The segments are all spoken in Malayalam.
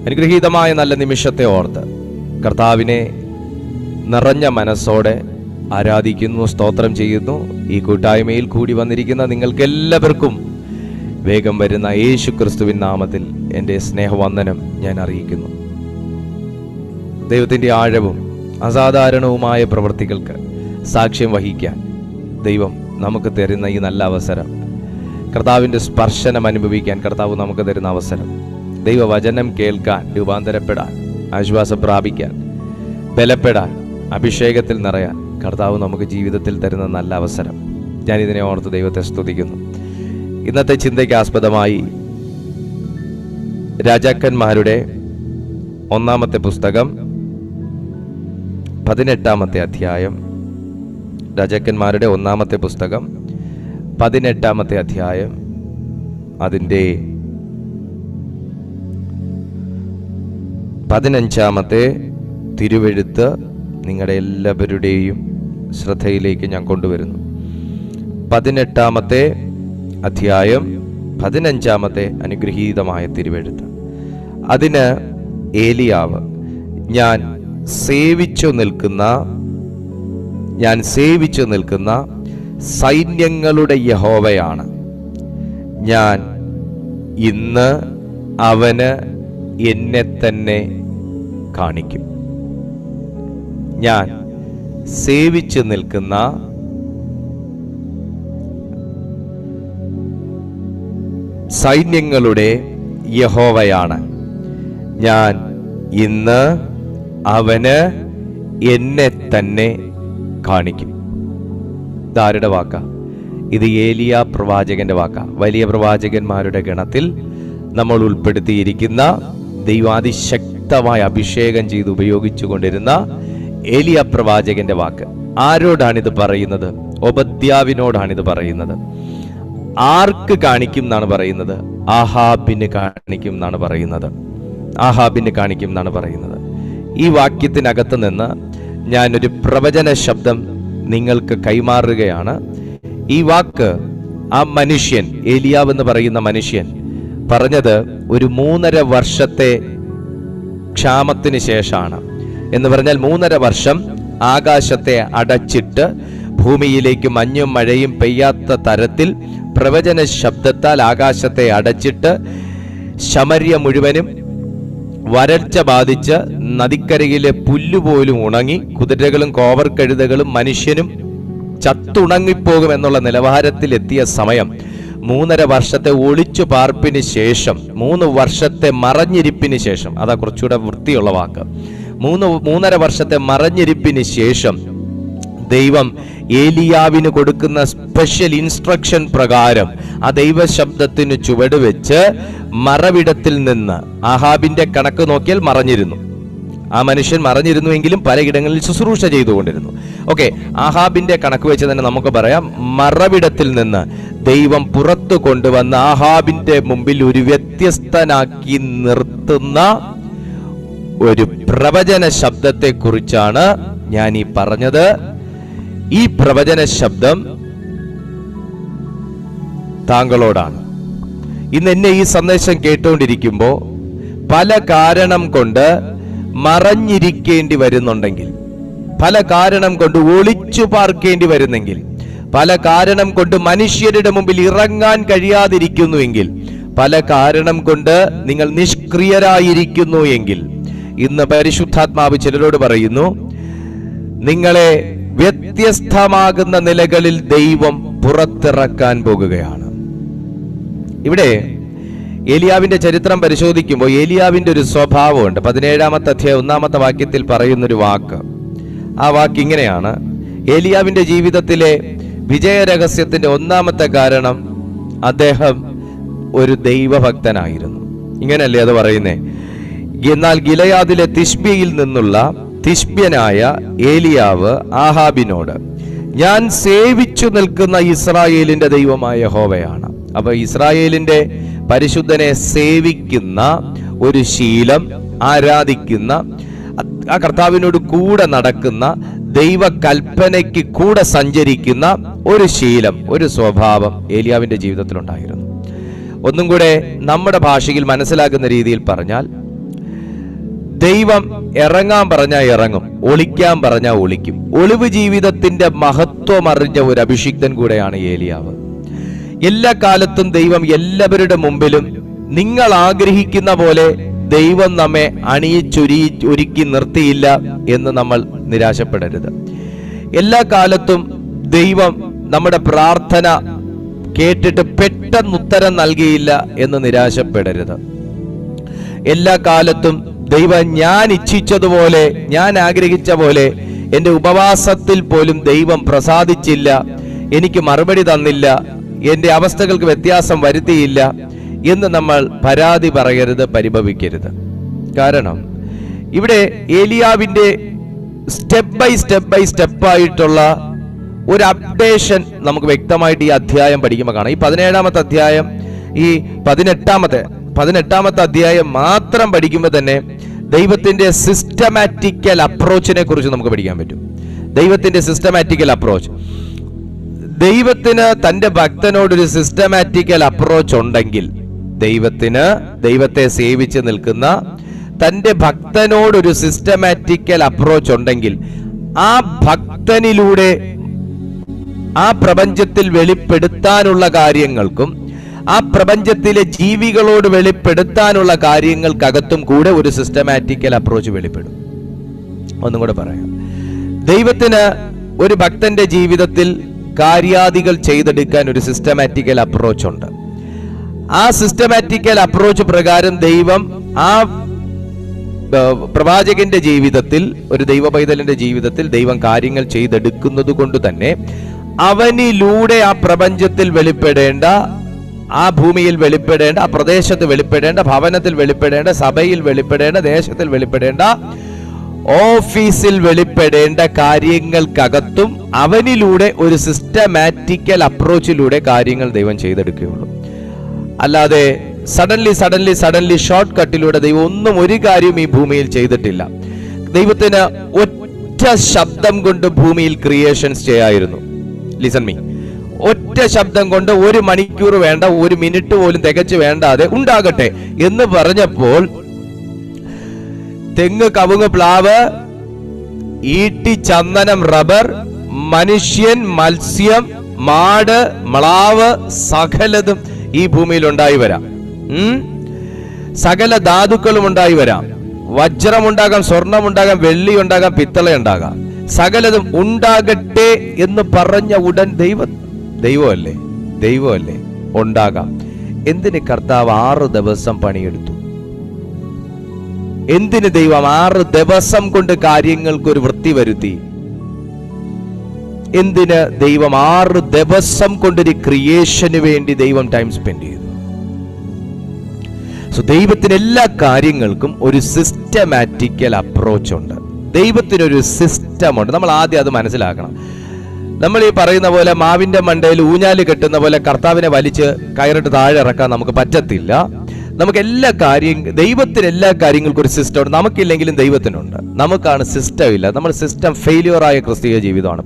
അനുഗ്രഹീതമായ നല്ല നിമിഷത്തെ ഓർത്ത് കർത്താവിനെ നിറഞ്ഞ മനസ്സോടെ ആരാധിക്കുന്നു, സ്തോത്രം ചെയ്യുന്നു. ഈ കൂട്ടായ്മയിൽ കൂടി വന്നിരിക്കുന്ന നിങ്ങൾക്കെല്ലാവർക്കും വേഗം വരുന്ന യേശു ക്രിസ്തുവിൻ നാമത്തിൽ എൻ്റെ സ്നേഹവന്ദനം ഞാൻ അറിയിക്കുന്നു. ദൈവത്തിൻ്റെ ആഴവും അസാധാരണവുമായ പ്രവൃത്തികൾക്ക് സാക്ഷ്യം വഹിക്കാൻ ദൈവം നമുക്ക് തരുന്ന ഈ നല്ല അവസരം, കർത്താവിൻ്റെ സ്പർശനം അനുഭവിക്കാൻ കർത്താവ് നമുക്ക് തരുന്ന അവസരം, ദൈവവചനം കേൾക്കാൻ, രൂപാന്തരപ്പെടാൻ, ആശ്വാസം പ്രാപിക്കാൻ, ബലപ്പെടാൻ, അഭിഷേകത്തിൽ നിറയാൻ കർത്താവ് നമുക്ക് ജീവിതത്തിൽ തരുന്ന നല്ല അവസരം. ഞാനിതിനെ ഓർത്ത് ദൈവത്തെ സ്തുതിക്കുന്നു. ഇന്നത്തെ ചിന്തയ്ക്ക് ആസ്പദമായി രാജാക്കന്മാരുടെ ഒന്നാമത്തെ പുസ്തകം 18-ാമത്തെ അധ്യായം. രാജാക്കന്മാരുടെ ഒന്നാമത്തെ പുസ്തകം 18-ാമത്തെ അധ്യായം, അതിൻ്റെ 15-ാമത്തെ തിരുവെഴുത്ത് നിങ്ങളുടെ എല്ലാവരുടെയും ശ്രദ്ധയിലേക്ക് ഞാൻ കൊണ്ടുവരുന്നു. 18-ാമത്തെ അധ്യായം 15-ാമത്തെ അനുഗ്രഹീതമായ തിരുവെഴുത്ത്. അതിന് ഏലിയാവ്, ഞാൻ സേവിച്ചു നിൽക്കുന്ന സൈന്യങ്ങളുടെ യഹോവയാണ്, ഞാൻ ഇന്ന് അവന് എന്നെ തന്നെ കാണിക്കും. ഞാൻ സേവിച്ചു നിൽക്കുന്ന സൈന്യങ്ങളുടെ യഹോവയാണ്, ഞാൻ ഇന്ന് അവന് എന്നെ തന്നെ കാണിക്കും. ഇതാരുടെ വാക്ക? ഇത് ഏലിയ പ്രവാചകന്റെ വാക്ക. വലിയ പ്രവാചകന്മാരുടെ ഗണത്തിൽ നമ്മൾ ഉൾപ്പെടുത്തിയിരിക്കുന്ന, ദൈവാതിശക്തമായ അഭിഷേകം ചെയ്ത് ഉപയോഗിച്ചു കൊണ്ടിരുന്ന ഏലിയ പ്രവാചകന്റെ വാക്ക്. ആരോടാണിത് പറയുന്നത്? ഒബദ്യാവിനോടാണിത് പറയുന്നത്. ആർക്ക് കാണിക്കും എന്നാണ് പറയുന്നത്? ആഹാബിന് കാണിക്കും എന്നാണ് പറയുന്നത്. ആഹാബിന് കാണിക്കും എന്നാണ് പറയുന്നത്. ഈ വാക്യത്തിനകത്ത് നിന്ന് ഞാനൊരു പ്രവചന ശബ്ദം നിങ്ങൾക്ക് കൈമാറുകയാണ്. ഈ വാക്ക് ആ മനുഷ്യൻ, ഏലിയാവ് എന്ന് പറയുന്ന മനുഷ്യൻ പറഞ്ഞത് ഒരു 3.5 വർഷത്തെ ക്ഷാമത്തിന് ശേഷമാണ്. എന്ന് പറഞ്ഞാൽ 3.5 വർഷം ആകാശത്തെ അടച്ചിട്ട് ഭൂമിയിലേക്ക് മഞ്ഞും മഴയും പെയ്യാത്ത തരത്തിൽ പ്രവചന ശബ്ദത്താൽ ആകാശത്തെ അടച്ചിട്ട് ശമര്യ മുഴുവനും വരൾച്ച ബാധിച്ച് നദിക്കരയിലെ പുല്ലുപോലും ഉണങ്ങി, കുതിരകളും കോവർക്കഴുതകളും മനുഷ്യനും ചത്തുണങ്ങിപ്പോകുമെന്നുള്ള നിലവാരത്തിൽ എത്തിയ സമയം, 3.5 വർഷത്തെ ഒളിച്ചു പാർപ്പിന് ശേഷം, 3 വർഷത്തെ മറഞ്ഞിരിപ്പിന് ശേഷം, അതാ കുറച്ചുകൂടെ വൃത്തിയുള്ള വാക്ക്, 3.5 വർഷത്തെ മറഞ്ഞിരിപ്പിന് ശേഷം ദൈവം ഏലിയാവിന് കൊടുക്കുന്ന സ്പെഷ്യൽ ഇൻസ്ട്രക്ഷൻ പ്രകാരം ആ ദൈവശബ്ദത്തിന് ചുവടുവെച്ച് മറവിടത്തിൽ നിന്ന്, ആഹാബിന്റെ കണക്ക് നോക്കിയാൽ മറഞ്ഞിരുന്നു, ആ മനുഷ്യൻ മറഞ്ഞിരുന്നുവെങ്കിലും പലയിടങ്ങളിൽ ശുശ്രൂഷ ചെയ്തുകൊണ്ടിരുന്നു. ഓക്കെ, ആഹാബിന്റെ കണക്ക് വെച്ച് തന്നെ നമുക്ക് പറയാം, മറവിടത്തിൽ നിന്ന് ദൈവം പുറത്തു കൊണ്ടുവന്ന ആഹാബിന്റെ മുമ്പിൽ ഒരു വ്യത്യസ്തനാക്കി നിർത്തുന്ന ഒരു പ്രവചന ശബ്ദത്തെ കുറിച്ചാണ് ഞാൻ ഈ പറഞ്ഞത്. ഈ പ്രവചന ശബ്ദം താങ്കളോടാണ്. ഇന്ന് എന്നെ ഈ സന്ദേശം കേട്ടുകൊണ്ടിരിക്കുമ്പോൾ പല കാരണം കൊണ്ട് മറഞ്ഞിരിക്കേണ്ടി വരുന്നുണ്ടെങ്കിൽ, പല കാരണം കൊണ്ട് ഒളിച്ചു പാർക്കേണ്ടി വരുന്നെങ്കിൽ, പല കാരണം കൊണ്ട് മനുഷ്യരുടെ മുമ്പിൽ ഇറങ്ങാൻ കഴിയാതിരിക്കുന്നുവെങ്കിൽ, പല കാരണം കൊണ്ട് നിങ്ങൾ നിഷ്ക്രിയരായിരിക്കുന്നു എങ്കിൽ, ഇന്ന് പരിശുദ്ധാത്മാവ് ചിലരോട് പറയുന്നു, നിങ്ങളെ വ്യത്യസ്തമാകുന്ന നിലകളിൽ ദൈവം പുറത്തിറക്കാൻ പോകുകയാണ്. ഇവിടെ ഏലിയാവിന്റെ ചരിത്രം പരിശോധിക്കുമ്പോൾ ഏലിയാവിന്റെ ഒരു സ്വഭാവമുണ്ട്. 17-ാമത്തെ അധ്യായം 1-ാമത്തെ വാക്യത്തിൽ പറയുന്നൊരു വാക്ക്. ആ വാക്ക് ഇങ്ങനെയാണ്: ഏലിയാവിന്റെ ജീവിതത്തിലെ വിജയരഹസ്യത്തിന്റെ 1-ാമത്തെ കാരണം അദ്ദേഹം ഒരു ദൈവഭക്തനായിരുന്നു. ഇങ്ങനെയല്ലേ അത് പറയുന്നേ? എന്നാൽ ഗിലെയാദിലെ തിശ്ബ്യയിൽ നിന്നുള്ള തിശ്ബ്യനായ ഏലിയാവ് ആഹാബിനോട്, ഞാൻ സേവിച്ചു നിൽക്കുന്ന ഇസ്രായേലിന്റെ ദൈവമായ യഹോവയാണ്. അപ്പൊ ഇസ്രായേലിന്റെ പരിശുദ്ധനെ സേവിക്കുന്ന ഒരു ശീലം, ആരാധിക്കുന്ന, ആ കർത്താവിനോട് കൂടെ നടക്കുന്ന, ദൈവകൽപ്പനയ്ക്ക് കൂടെ സഞ്ചരിക്കുന്ന ഒരു ശീലം, ഒരു സ്വഭാവം ഏലിയാവിന്റെ ജീവിതത്തിലുണ്ടായിരുന്നു. ഒന്നും കൂടെ നമ്മുടെ ഭാഷയിൽ മനസ്സിലാക്കുന്ന രീതിയിൽ പറഞ്ഞാൽ, ദൈവം ഇറങ്ങാൻ പറഞ്ഞാൽ ഇറങ്ങും, ഒളിക്കാൻ പറഞ്ഞാൽ ഒളിക്കും. ഒളിവ് ജീവിതത്തിന്റെ മഹത്വം അറിഞ്ഞ ഒരു അഭിഷിക്തൻ കൂടെയാണ് ഏലിയാവ്. എല്ലാ കാലത്തും ദൈവം എല്ലാവരുടെ മുമ്പിലും നിങ്ങൾ ആഗ്രഹിക്കുന്ന പോലെ ദൈവം നമ്മെ ഒരുക്കി നിർത്തിയില്ല എന്ന് നമ്മൾ നിരാശപ്പെടരുത്. എല്ലാ കാലത്തും ദൈവം നമ്മുടെ പ്രാർത്ഥന കേട്ടിട്ട് പെട്ടെന്ന് ഉത്തരം നൽകിയില്ല എന്ന് നിരാശപ്പെടരുത്. എല്ലാ കാലത്തും ദൈവം ഞാൻ ഇച്ഛിച്ചതുപോലെ, ഞാൻ ആഗ്രഹിച്ച പോലെ എൻ്റെ ഉപവാസത്തിൽ പോലും ദൈവം പ്രസാദിച്ചില്ല, എനിക്ക് മറുപടി തന്നില്ല, എൻ്റെ അവസ്ഥകൾക്ക് വ്യത്യാസം വരുത്തിയില്ല എന്ന് നമ്മൾ പരാതി പറയരുത്, പരിഭവിക്കരുത്. കാരണം ഇവിടെ ഏലിയാവിൻ്റെ സ്റ്റെപ്പ് ബൈ സ്റ്റെപ്പായിട്ടുള്ള ഒരു അപ്ഡേഷൻ നമുക്ക് വ്യക്തമായിട്ട് ഈ അധ്യായം പഠിക്കുമ്പോൾ കാണാം. ഈ 17-ാമത്തെ അധ്യായം, ഈ 18-ാമത്തെ അധ്യായം മാത്രം പഠിക്കുമ്പോൾ തന്നെ ദൈവത്തിന്റെ സിസ്റ്റമാറ്റിക്കൽ അപ്രോച്ചിനെ കുറിച്ച് നമുക്ക് പഠിക്കാൻ പറ്റും. ദൈവത്തിന്റെ സിസ്റ്റമാറ്റിക്കൽ അപ്രോച്ച്, ദൈവത്തിന് തന്റെ ഭക്തനോടൊരു സിസ്റ്റമാറ്റിക്കൽ അപ്രോച്ച് ഉണ്ടെങ്കിൽ, ദൈവത്തെ സേവിച്ച് നിൽക്കുന്ന തന്റെ ഭക്തനോടൊരു സിസ്റ്റമാറ്റിക്കൽ അപ്രോച്ച് ഉണ്ടെങ്കിൽ, ആ ഭക്തനിലൂടെ ആ പ്രപഞ്ചത്തിൽ വെളിപ്പെടുത്താനുള്ള കാര്യങ്ങൾക്കും ആ പ്രപഞ്ചത്തിലെ ജീവികളോട് വെളിപ്പെടുത്താനുള്ള കാര്യങ്ങൾക്കകത്തും കൂടെ ഒരു സിസ്റ്റമാറ്റിക്കൽ അപ്രോച്ച് വെളിപ്പെടും. ഒന്നും കൂടെ പറയാം. ദൈവത്തിന് ഒരു ഭക്തന്റെ ജീവിതത്തിൽ കാര്യാദികൾ ചെയ്തെടുക്കാൻ ഒരു സിസ്റ്റമാറ്റിക്കൽ അപ്രോച്ച് ഉണ്ട്. ആ സിസ്റ്റമാറ്റിക്കൽ അപ്രോച്ച് പ്രകാരം ദൈവം ആ പ്രവാചകന്റെ ജീവിതത്തിൽ, ഒരു ദൈവ പൈതലിന്റെ ജീവിതത്തിൽ ദൈവം കാര്യങ്ങൾ ചെയ്തെടുക്കുന്നത് കൊണ്ട് തന്നെ അവനിലൂടെ ആ പ്രപഞ്ചത്തിൽ വെളിപ്പെടേണ്ട, ആ ഭൂമിയിൽ വെളിപ്പെടേണ്ട, ആ പ്രദേശത്ത് വെളിപ്പെടേണ്ട, ഭവനത്തിൽ വെളിപ്പെടേണ്ട, സഭയിൽ വെളിപ്പെടേണ്ട, ദേശത്തിൽ വെളിപ്പെടേണ്ട, ഓഫീസിൽ വെളിപ്പെടേണ്ട കാര്യങ്ങൾക്കകത്തും അവനിലൂടെ ഒരു സിസ്റ്റമാറ്റിക്കൽ അപ്രോച്ചിലൂടെ കാര്യങ്ങൾ ദൈവം ചെയ്തെടുക്കുകയുള്ളൂ. അല്ലാതെ സഡൻലി ഷോർട്ട് കട്ടിലൂടെ ദൈവം ഒന്നും ഒരു കാര്യവും ഈ ഭൂമിയിൽ ചെയ്തിട്ടില്ല. ദൈവത്തിന് ഒറ്റ ശബ്ദം കൊണ്ട് ഭൂമിയിൽ ക്രിയേഷൻസ് ചെയ്യായിരുന്നു. Listen me. ഒറ്റ ശബ്ദം കൊണ്ട് 1 മണിക്കൂർ വേണ്ട, 1 മിനിറ്റ് പോലും തികച്ചു വേണ്ടാതെ ഉണ്ടാകട്ടെ എന്ന് പറഞ്ഞപ്പോൾ തെങ്ങ്, കവുങ്ങ്, പ്ലാവ്, ഈട്ടി, ചന്ദനം, റബ്ബർ, മനുഷ്യൻ, മത്സ്യം, മാട്, മ്ലാവ്, സകലതും ഈ ഭൂമിയിൽ ഉണ്ടായി വരാം. സകല ധാതുക്കളും ഉണ്ടായി വരാം. വജ്രമുണ്ടാകാം, സ്വർണമുണ്ടാകാം, വെള്ളി ഉണ്ടാകാം, പിത്തള ഉണ്ടാകാം. സകലതും ഉണ്ടാകട്ടെ എന്ന് പറഞ്ഞ ഉടൻ ദൈവമല്ലേ ഉണ്ടാകാം. എന്തിന് കർത്താവ് 6 ദിവസം പണിയെടുത്തു? എന്തിന് ദൈവം 6 ദിവസം കൊണ്ട് കാര്യങ്ങൾക്ക് ഒരു വൃത്തി വരുത്തി? എന്തിന് ദൈവം 6 ദിവസം കൊണ്ടൊരു ക്രിയേഷന് വേണ്ടി ദൈവം ടൈം സ്പെൻഡ് ചെയ്തു? സോ ദൈവത്തിന് എല്ലാ കാര്യങ്ങൾക്കും ഒരു സിസ്റ്റമാറ്റിക്കൽ അപ്രോച്ച് ഉണ്ട്. ദൈവത്തിനൊരു സിസ്റ്റമുണ്ട്. നമ്മൾ ആദ്യം അത് മനസ്സിലാക്കണം. നമ്മൾ ഈ പറയുന്ന പോലെ മാവിന്റെ മണ്ടയിൽ ഊഞ്ഞാല് കെട്ടുന്ന പോലെ കർത്താവിനെ വലിച്ച് കയറിട്ട് താഴെ ഇറക്കാൻ നമുക്ക് പറ്റത്തില്ല. നമുക്ക് ദൈവത്തിന് എല്ലാ കാര്യങ്ങൾക്കും ഒരു സിസ്റ്റം ഉണ്ട്. നമുക്കില്ലെങ്കിലും ദൈവത്തിനുണ്ട്. നമുക്കാണ് സിസ്റ്റം ഇല്ല. നമ്മൾ സിസ്റ്റം ഫെയിലിയറായ ക്രിസ്തീയ ജീവിതമാണ്.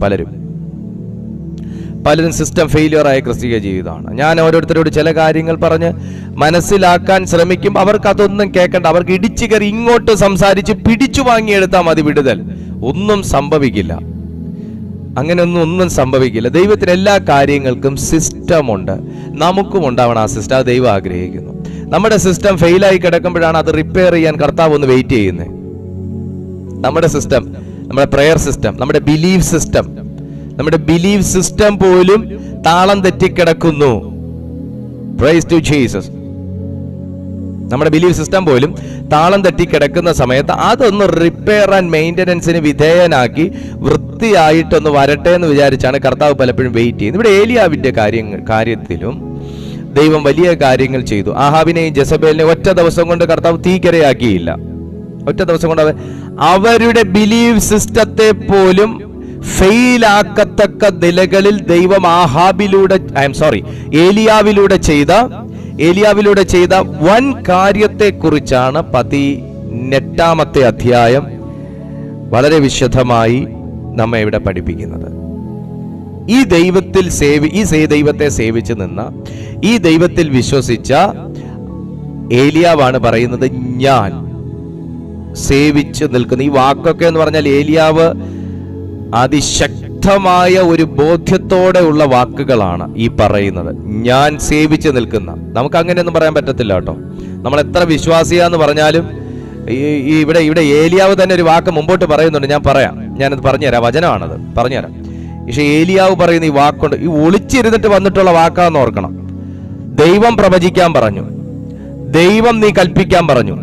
പലരും സിസ്റ്റം ഫെയിലിയറായ ക്രിസ്തീയ ജീവിതമാണ്. ഞാൻ ഓരോരുത്തരോട് ചില കാര്യങ്ങൾ പറഞ്ഞ് മനസ്സിലാക്കാൻ ശ്രമിക്കും. അവർക്ക് അതൊന്നും കേൾക്കണ്ട. അവർക്ക് ഇടിച്ചു കയറി ഇങ്ങോട്ട് സംസാരിച്ച് പിടിച്ചു വാങ്ങിയെടുത്താൽ മതി വിടുതൽ. ഒന്നും സംഭവിക്കില്ല. ഒന്നും സംഭവിക്കില്ല. ദൈവത്തിന് എല്ലാ കാര്യങ്ങൾക്കും സിസ്റ്റമുണ്ട്. നമുക്കും ഉണ്ടാവണം ആ സിസ്റ്റം. അത് ദൈവം ആഗ്രഹിക്കുന്നു. നമ്മുടെ സിസ്റ്റം ഫെയിലായി കിടക്കുമ്പോഴാണ് അത് റിപ്പയർ ചെയ്യാൻ കർത്താവ് ഒന്ന് വെയിറ്റ് ചെയ്യുന്നത്. നമ്മുടെ സിസ്റ്റം, നമ്മുടെ പ്രെയർ സിസ്റ്റം, നമ്മുടെ ബിലീഫ് സിസ്റ്റം പോലും താളം തെറ്റിക്കിടക്കുന്നു. Praise to Jesus. നമ്മുടെ ബിലീഫ് സിസ്റ്റം പോലും താളം തെറ്റിക്കിടക്കുന്ന സമയത്ത് അതൊന്ന് റിപ്പയർ ആൻഡ് മെയിൻ്റനൻസിന് വിധേയനാക്കി വൃത്തിയായിട്ടൊന്ന് വരട്ടെ എന്ന് വിചാരിച്ചാണ് കർത്താവ് പലപ്പോഴും വെയിറ്റ് ചെയ്യുന്നത്. ഇവിടെ ഏലിയാവിന്റെ കാര്യത്തിലും ദൈവം വലിയ കാര്യങ്ങൾ ചെയ്തു. ആഹാബിനെയും ജെസബേലിനെയും ഒറ്റ ദിവസം കൊണ്ട് കർത്താവ് തീക്കരയാക്കിയില്ല. ഒറ്റ ദിവസം കൊണ്ട് അവരുടെ ബിലീഫ് സിസ്റ്റത്തെ പോലും ഫെയിലാക്കത്തക്ക നിലകളിൽ ദൈവം ഏലിയാവിലൂടെ ചെയ്ത വൻ കാര്യത്തെ കുറിച്ചാണ് 18-ാമത്തെ അധ്യായം വളരെ വിശദമായി നമ്മെ ഇവിടെ പഠിപ്പിക്കുന്നത്. ഈ ദൈവത്തെ സേവിച്ച് നിന്ന, ഈ ദൈവത്തിൽ വിശ്വസിച്ച ഏലിയാവാണ് പറയുന്നത്, ഞാൻ സേവിച്ച് നിൽക്കുന്ന. ഈ വാക്കൊക്കെ എന്ന് പറഞ്ഞാൽ ഏലിയാവ് അതിശക്തമായ ഒരു ബോധ്യത്തോടെ ഉള്ള വാക്കുകളാണ് ഈ പറയുന്നത്. ഞാൻ സേവിച്ച് നിൽക്കുന്ന. നമുക്ക് അങ്ങനെയൊന്നും പറയാൻ പറ്റത്തില്ല കേട്ടോ. നമ്മൾ എത്ര വിശ്വാസിയാന്ന് പറഞ്ഞാലും ഇവിടെ ഏലിയാവ് തന്നെ ഒരു വാക്ക് മുമ്പോട്ട് പറയുന്നുണ്ട്. ഞാനത് പറഞ്ഞുതരാം, വചനമാണത്, പറഞ്ഞുതരാം. പക്ഷെ ഏലിയാവ് പറയുന്ന ഈ വാക്കുണ്ട്, ഈ ഒളിച്ചിരുന്നിട്ട് വന്നിട്ടുള്ള വാക്കാന്ന് ഓർക്കണം. ദൈവം പ്രവചിക്കാൻ പറഞ്ഞു, ദൈവം നീ കൽപ്പിക്കാൻ പറഞ്ഞു,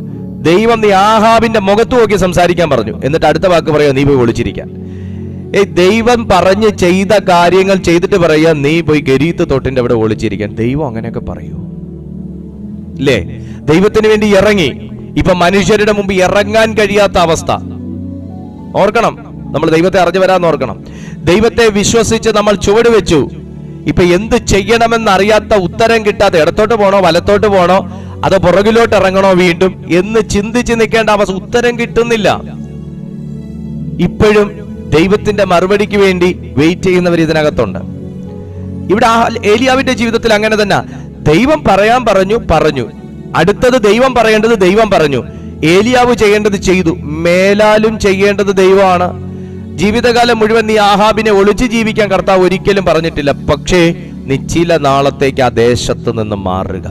ദൈവം നീ ആഹാബിന്റെ മുഖത്ത് നോക്കി സംസാരിക്കാൻ പറഞ്ഞു. എന്നിട്ട് അടുത്ത വാക്ക് പറയാ, നീ പോയി ഒളിച്ചിരിക്കാൻ. ദൈവം പറഞ്ഞ് ചെയ്ത കാര്യങ്ങൾ ചെയ്തിട്ട് പറയാ, നീ പോയി ഗരീത്ത് തൊട്ടിന്റെ അവിടെ ഒളിച്ചിരിക്കാൻ. ദൈവം അങ്ങനെയൊക്കെ പറയൂ അല്ലേ? ദൈവത്തിന് വേണ്ടി ഇറങ്ങി. ഇപ്പൊ മനുഷ്യരുടെ മുമ്പ് ഇറങ്ങാൻ കഴിയാത്ത അവസ്ഥ ഓർക്കണം. നമ്മൾ ദൈവത്തെ അറിഞ്ഞു വരാന്ന് ഓർക്കണം. ദൈവത്തെ വിശ്വസിച്ച് നമ്മൾ ചുവട് വെച്ചു. ഇപ്പൊ എന്ത് ചെയ്യണമെന്ന് അറിയാത്ത, ഉത്തരം കിട്ടാതെ, ഇടത്തോട്ട് പോണോ വലത്തോട്ട് പോണോ അതോ പുറകിലോട്ട് ഇറങ്ങണോ വീണ്ടും എന്ന് ചിന്തിച്ച് നിൽക്കേണ്ട അവസ്ഥ. ഉത്തരം കിട്ടുന്നില്ല. ഇപ്പോഴും ദൈവത്തിന്റെ മറുപടിക്ക് വേണ്ടി വെയിറ്റ് ചെയ്യുന്നവർ ഇതിനകത്തുണ്ട്. ഇവിടെ ഏലിയാവിന്റെ ജീവിതത്തിൽ അങ്ങനെ തന്നെ. ദൈവം പറയാൻ പറഞ്ഞു, അടുത്തത് ദൈവം പറയേണ്ടത് ദൈവം പറഞ്ഞു. ഏലിയാവ് ചെയ്യേണ്ടത് ചെയ്തു. മേലാലും ചെയ്യേണ്ടത് ദൈവമാണ്. ജീവിതകാലം മുഴുവൻ നീ ആഹാബിനെ ഒളിച്ചു ജീവിക്കാൻ കർത്താവ് ഒരിക്കലും പറഞ്ഞിട്ടില്ല. പക്ഷേ നീ ചില നാളത്തേക്ക് ആ ദേശത്ത് നിന്ന് മാറുക.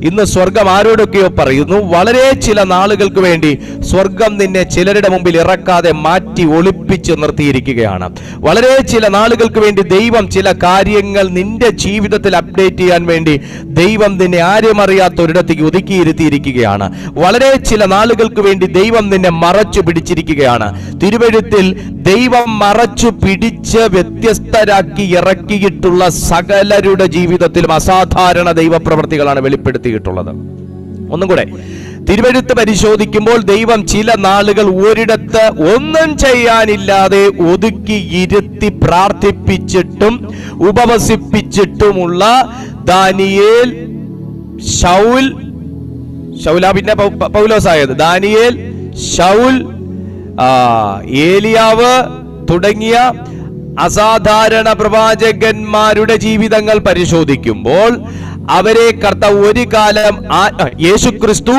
ഇന്ന് സ്വർഗം ആരോടൊക്കെയോ പറയുന്നു. വളരെ ചില നാളുകൾക്ക് വേണ്ടി സ്വർഗം നിന്നെ ചിലരുടെ മുമ്പിൽ ഇറക്കാതെ മാറ്റി ഒളിപ്പിച്ച് നിർത്തിയിരിക്കുകയാണ്. വളരെ ചില നാളുകൾക്ക് വേണ്ടി ദൈവം ചില കാര്യങ്ങൾ നിന്റെ ജീവിതത്തിൽ അപ്ഡേറ്റ് ചെയ്യാൻ വേണ്ടി ദൈവം നിന്നെ ആരും അറിയാത്ത ഒരിടത്തേക്ക് ഒതുക്കിയിരുത്തിയിരിക്കുകയാണ്. വളരെ ചില നാളുകൾക്ക് വേണ്ടി ദൈവം നിന്നെ മറച്ചു പിടിച്ചിരിക്കുകയാണ്. തിരുവെഴുത്തിൽ ദൈവം മറച്ചു പിടിച്ച് വ്യത്യസ്തരാക്കി ഇറക്കിയിട്ടുള്ള സകലരുടെ ജീവിതത്തിലും അസാധാരണ ദൈവപ്രവൃത്തികളാണ് വെളിപ്പെടുത്തിയിട്ടുള്ളത്. ഒന്നും കൂടെ തിരുവെഴുത്ത് പരിശോധിക്കുമ്പോൾ ദൈവം ചില നാളുകൾ ഒരിടത്ത് ഒന്നും ചെയ്യാനില്ലാതെ ഒതുക്കി ഇരുത്തി പ്രാർത്ഥിപ്പിച്ചിട്ടും ഉപവസിപ്പിച്ചിട്ടുമുള്ള ദാനിയേൽ, ശൗല പിന്നെ പൗലോസായത്, ദാനിയേൽ, ശൗൽ, ഏലിയാവ് തുടങ്ങിയ അസാധാരണ പ്രവാചകന്മാരുടെ ജീവിതങ്ങൾ പരിശോധിക്കുമ്പോൾ അവരെ കർത്താവ് ഒരു കാലം യേശുക്രിസ്തു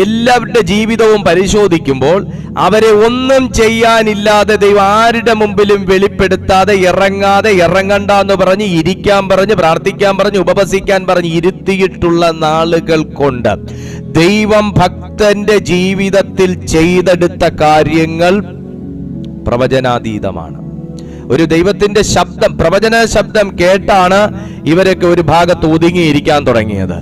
എല്ലാവരുടെ ജീവിതവും പരിശോധിക്കുമ്പോൾ അവരെ ഒന്നും ചെയ്യാനില്ലാതെ ദൈവം ആരുടെ മുമ്പിലും വെളിപ്പെടുത്താതെ ഇറങ്ങണ്ട എന്ന് പറഞ്ഞ് ഇരിക്കാൻ പറഞ്ഞ് പ്രാർത്ഥിക്കാൻ പറഞ്ഞ് ഉപവസിക്കാൻ പറഞ്ഞ് ഇരുത്തിയിട്ടുള്ള നാളുകൾ കൊണ്ട് ദൈവം ഭക്തന്റെ ജീവിതത്തിൽ ചെയ്തെടുത്ത കാര്യങ്ങൾ പ്രവചനാതീതമാണ്. ഒരു ദൈവത്തിന്റെ ശബ്ദം, പ്രവചന ശബ്ദം കേട്ടാണ് ഇവരൊക്കെ ഒരു ഭാഗത്ത് ഒതുങ്ങിയിരിക്കാൻ തുടങ്ങിയത്.